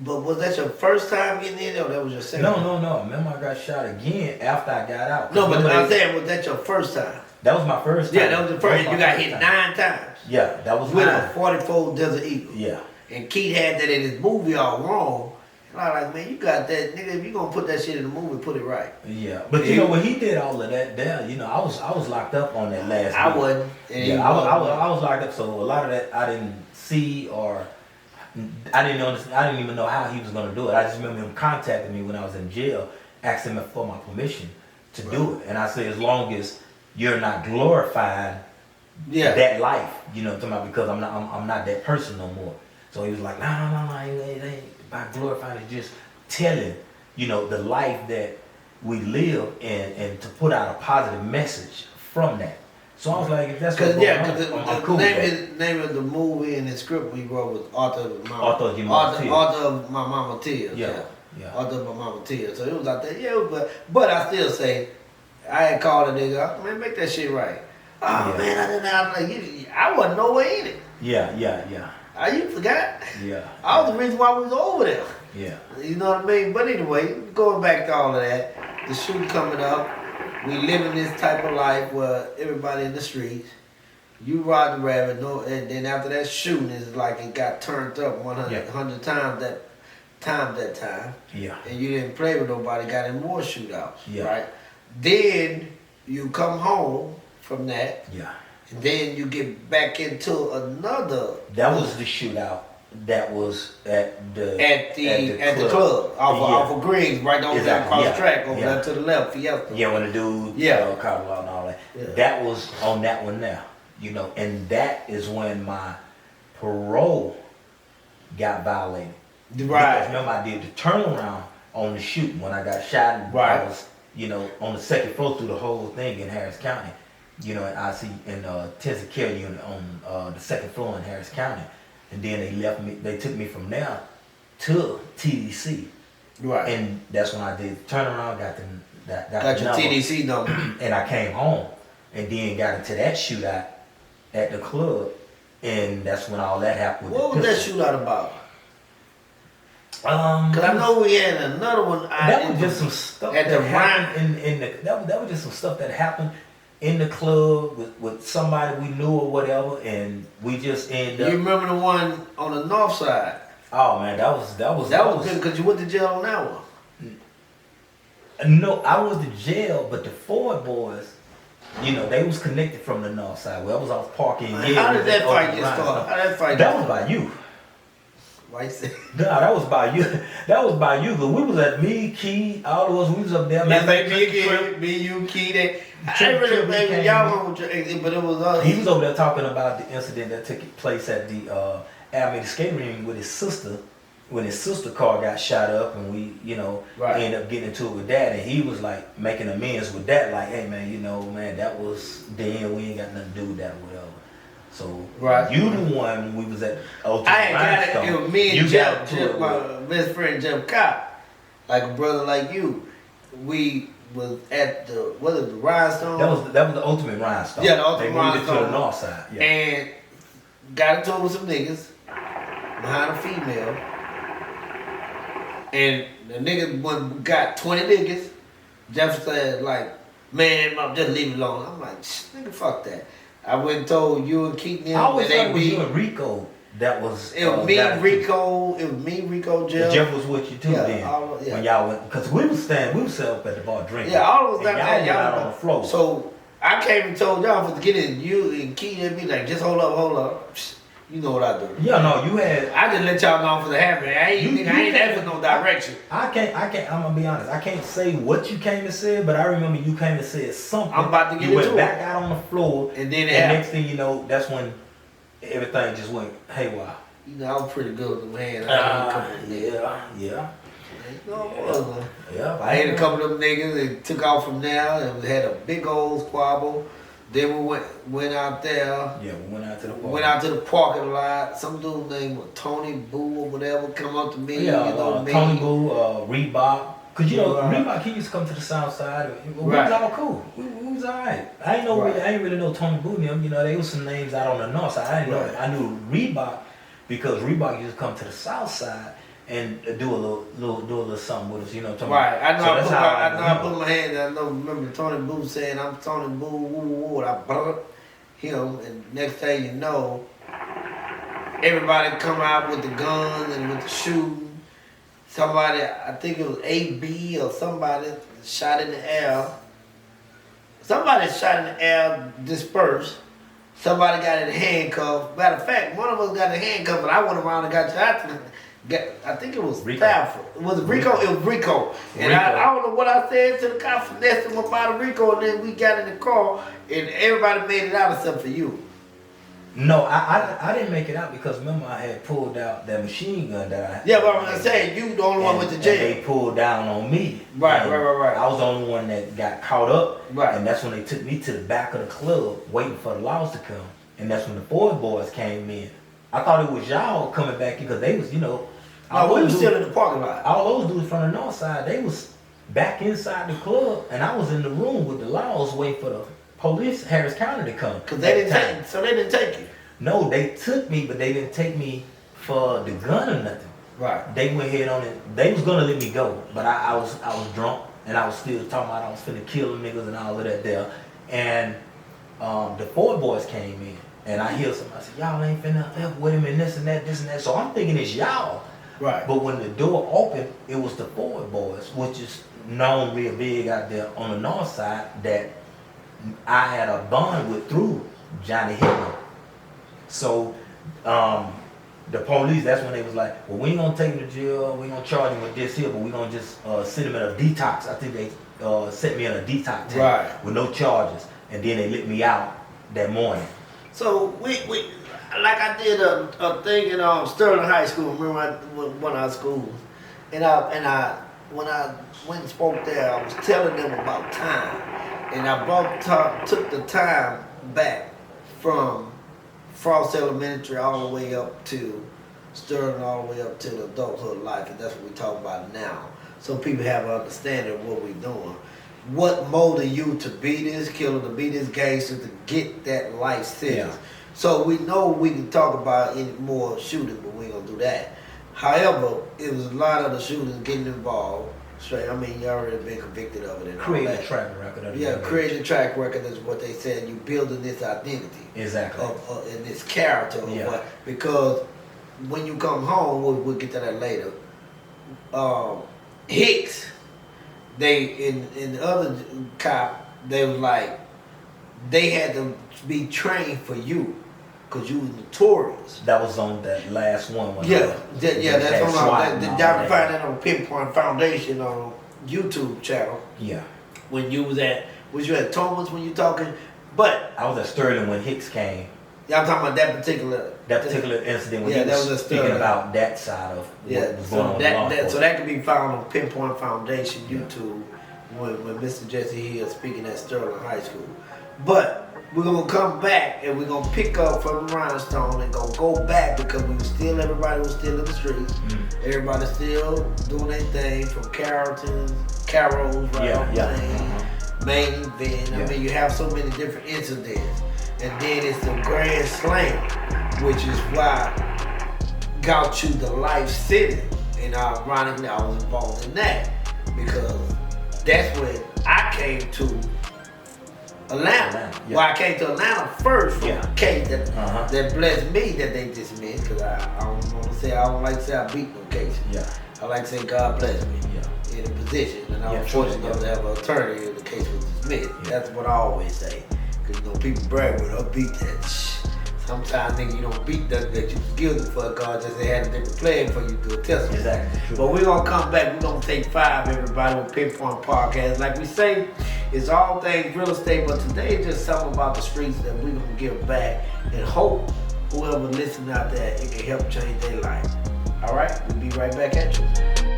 A: But was that your first time getting in, or that was your second?
B: No. Remember I got shot again after I got out.
A: No, but
B: Remember
A: I'm saying, was that your first time?
B: that was my first time.
A: Yeah, that was the first.
B: my
A: You got
B: first
A: hit
B: time.
A: 9 times
B: Yeah, that was
A: with
B: mine.
A: a 44 Desert Eagle.
B: Yeah.
A: And Keith had that in his movie all wrong. And I was like, man, you got that, nigga. If you gonna put that shit in the movie, put it right.
B: Yeah, but you know when he did all of that there, you know I was locked up on that last.
A: I
B: bid.
A: wasn't. And
B: Yeah,
A: he
B: I was locked up, so a lot of that I didn't see or I didn't understand. I didn't even know how he was gonna do it. I just remember him contacting me when I was in jail, asking me for my permission to do it, and I said as long as you're not glorifying
A: Yeah.
B: that life, you know, what I'm talking about, because I'm not that person no more. So he was like, no, it ain't about glorifying, it's just telling, you know, the life that we live and to put out a positive message from that. So I was like, if that's what's
A: Cause
B: going on,
A: the
B: I'm cool with that.
A: name of the movie and the script we wrote was Author of My
B: Author of Your Mama Tears.
A: Author of My Mama Tears.
B: Yeah.
A: Author of My Mama Tears. So it was out there. Yeah, but I still say I had called a nigga. Man, make that shit right. Oh
B: Yeah.
A: man, I didn't. I'm like, I wasn't nowhere in it.
B: Yeah.
A: You forgot?
B: Yeah.
A: I was the reason why we was over there.
B: Yeah.
A: You know what I mean? But anyway, going back to all of that, the shooting coming up, we living this type of life where everybody in the streets, you ride the rabbit, and then after that shooting, it's like it got turned up 100 times that time,
B: Yeah.
A: and you didn't play with nobody, got in more shootouts,
B: Yeah.
A: right? Then you come home from that,
B: Yeah.
A: and then you get back into another.
B: That was the shootout. That was at the
A: club off of Griggs, right over there
B: Exactly,
A: across
B: yeah,
A: the track, over
B: yeah.
A: there to the left, Fiesta.
B: Yeah, when the dude caught him out and all that.
A: Yeah.
B: That was on that one there, you know, and that is when my parole got violated.
A: Right.
B: Because remember I did the turnaround on the shooting when I got shot and
A: Right.
B: I was, you know, on the second floor through the whole thing in Harris County. You know, I see in intensive care unit on the second floor in Harris County. And then they took me from there to TDC.
A: Right.
B: And that's when I did the turnaround, got
A: Got
B: the
A: your
B: number,
A: TDC number.
B: and I came home, and then got into that shootout at the club, and that's when all that happened. with
A: What
B: the
A: was that
B: pistol.
A: shootout about?
B: Cause
A: I know we had another one.
B: that was just some stuff
A: at
B: that
A: the
B: happened in the that was just some stuff that happened in the club with somebody we knew or whatever, and we just ended
A: You
B: up.
A: remember the one on the north side?
B: Oh man, that was
A: good because you went to jail on that one.
B: No, I was to jail, but the Ford boys, you know, they was connected from the north side. Well, I was parking.
A: How did that fight get started? How did that fight
B: That was by you.
A: Why you say?
B: No, that was by you. That was by you. Cause we was at me, Key, all of us. We was up there.
A: Me, you, Key, that. I really, baby, y'all went with your, but it was us.
B: He was over there talking about the incident that took place at the Alameda skate ring with his sister, when his sister car got shot up, and we, you know, ended up getting into it with that, and he was like making amends with that, like, hey man, you know, man, that was then, we ain't got nothing to do with that or whatever. So you the one when we was at Ultimate
A: I ain't got it. It was me and Jeff,
B: it
A: my best friend Jeff Cop, like a brother like you. We was at the the Rhinestone.
B: That was the Ultimate Rhinestone.
A: Yeah, the Ultimate
B: they moved
A: Rhinestone.
B: it to the north side. Yeah.
A: And got into it with some niggas behind a female. And the nigga got 20 niggas. Jeff said like, man, just leave it alone. I'm like, nigga, fuck that. I went and told you and Keaton
B: I always
A: and
B: thought it was
A: AB.
B: you and Rico that was.
A: It was me, Rico. It was me, Rico, Jeff.
B: Jeff was with you too then. When y'all went, because we was sitting up at the bar drinking.
A: Yeah, all of us down there.
B: Y'all out on the floor.
A: So I came and told y'all to get in. You and Key and me like, just hold up. You know what I do.
B: Yeah, no, you had.
A: I just let y'all know for the habit. I ain't asked for no direction.
B: I can't. I'm gonna be honest. I can't say what you came and said, but I remember you came and said something.
A: I'm about to get
B: you
A: into
B: went back out on the floor,
A: and then
B: next thing you know, that's when everything just went haywire.
A: You know, I was pretty good with them hands.
B: Yeah.
A: I had a couple of them niggas and took off from there and had a big old squabble. Then we went out there.
B: Yeah, we went out to the park.
A: Went out to the parking lot. Some dude named Tony Boo or whatever come up to me.
B: Yeah,
A: you know me.
B: Tony Boo, Reebok. Cause you know Reebok, he used to come to the south side. We was all cool. We was alright. I ain't really know Tony Boo them. You know, there was some names out on the north side. I didn't know. I knew Reebok because Reebok used to come to the south side and do a little something with us. You know what I'm talking
A: about? Right. I
B: put
A: put my hand. Remember Tony Boo saying, "I'm Tony Boo." Woo. I burnt him, and next thing you know, everybody come out with the guns and with the shooting. Somebody, I think it was AB or somebody shot in the air. Somebody shot in the air, dispersed. Somebody got in handcuffs. Matter of fact, one of us got in handcuffs, but I went around and got shot. I think it was Stafford. Was it Rico? It was Rico. And I don't know what I said to the cop, finessed him up out of Rico, and then we got in the car, and everybody made it out except for you.
B: No, I didn't make it out because remember I had pulled out that machine gun that I had.
A: Yeah, but I'm gonna say you the only one with the jail.
B: And they pulled down on me.
A: Right.
B: I was the only one that got caught up.
A: Right.
B: And that's when they took me to the back of the club waiting for the laws to come. And that's when the Pointe boys came in. I thought it was y'all coming back in because they was, you know.
A: No, we was still in the parking lot.
B: All those dudes from the north side, they was back inside the club, and I was in the room with the laws waiting for the police, Harris County, to come.
A: Cause they didn't take you.
B: No, they took me, but they didn't take me for the gun or nothing.
A: Right.
B: They went ahead on it. They was gonna let me go, but I was drunk, and I was still talking about I was finna kill them niggas and all of that there. And the Pointe boys came in, and I hear somebody say, "Y'all ain't finna F with him and this and that." So I'm thinking it's y'all.
A: Right.
B: But when the door opened, it was the Pointe boys, which is known real big out there on the north side that I had a bond with through Johnny Hitler. So the police, that's when they was like, well, we ain't gonna take him to jail, we ain't gonna charge him with this here, but we gonna just send him in a detox. I think they sent me in a detox tank with no charges, and then they let me out that morning.
A: So we like I did a thing in Sterling High School. Remember one of our schools, and when I went and spoke there, I was telling them about time, and I took the time back from Frost Elementary all the way up to Sterling, all the way up to the adulthood life, and that's what we talk about now. So people have an understanding of what we're doing. What molded you to be this killer, to be this gangster, to get that life sentence? Yeah. So we know we can talk about any more shooting, but we ain't gonna do that. However, it was a lot of the shooters getting involved. Straight, I mean, you already been convicted of it. And
B: creating a track record.
A: Creating a track record is what they said. You building this identity.
B: Exactly.
A: And this character. Yeah. Because when you come home, we'll get to that later. Hicks, they in the other cop, they was like, they had to be trained for you. Cause you was notorious.
B: That was on that last one.
A: That's on y'all can find that on Pinpoint Foundation on YouTube channel.
B: Yeah.
A: When you was you at Thomas when you talking? But
B: I was at Sterling when Hicks came.
A: Yeah, I'm talking about that particular
B: incident when he was speaking about that side of what was going on.
A: So that can be found on Pinpoint Foundation YouTube when Mr. Jesse Hill speaking at Sterling High School. But we're gonna come back and we're gonna pick up from the rhinestone and gonna go back because everybody was still in the streets. Everybody still doing their thing from carols, main event. I mean, you have so many different incidents. And then it's the grand slam, which is why got you the life sentence. And ironically, I was involved in that because that's when I came to Atlanta.
B: Yeah.
A: Well, I came to Atlanta first from
B: Yeah.
A: a case that
B: Uh-huh.
A: that blessed me that they dismissed. Cause I don't want to say, I don't like to say I beat no case.
B: Yeah.
A: I like to say God bless me
B: Yeah.
A: in a position, and I
B: Yeah,
A: was
B: true.
A: fortunate enough to have an attorney and the case was dismissed.
B: Yeah.
A: That's what I always say. Cause people brag with, I beat that. Sometimes nigga, you don't beat nothing that you was guilty for. God just had a different plan for you to do a testimony.
B: Exactly. True.
A: But we're gonna come back. We're gonna take 5, everybody, with Pinpoint Podcast. Like we say, it's all things real estate, but today is just something about the streets that we're gonna give back and hope whoever listening out there, it can help change their life. All right, we'll be right back at you.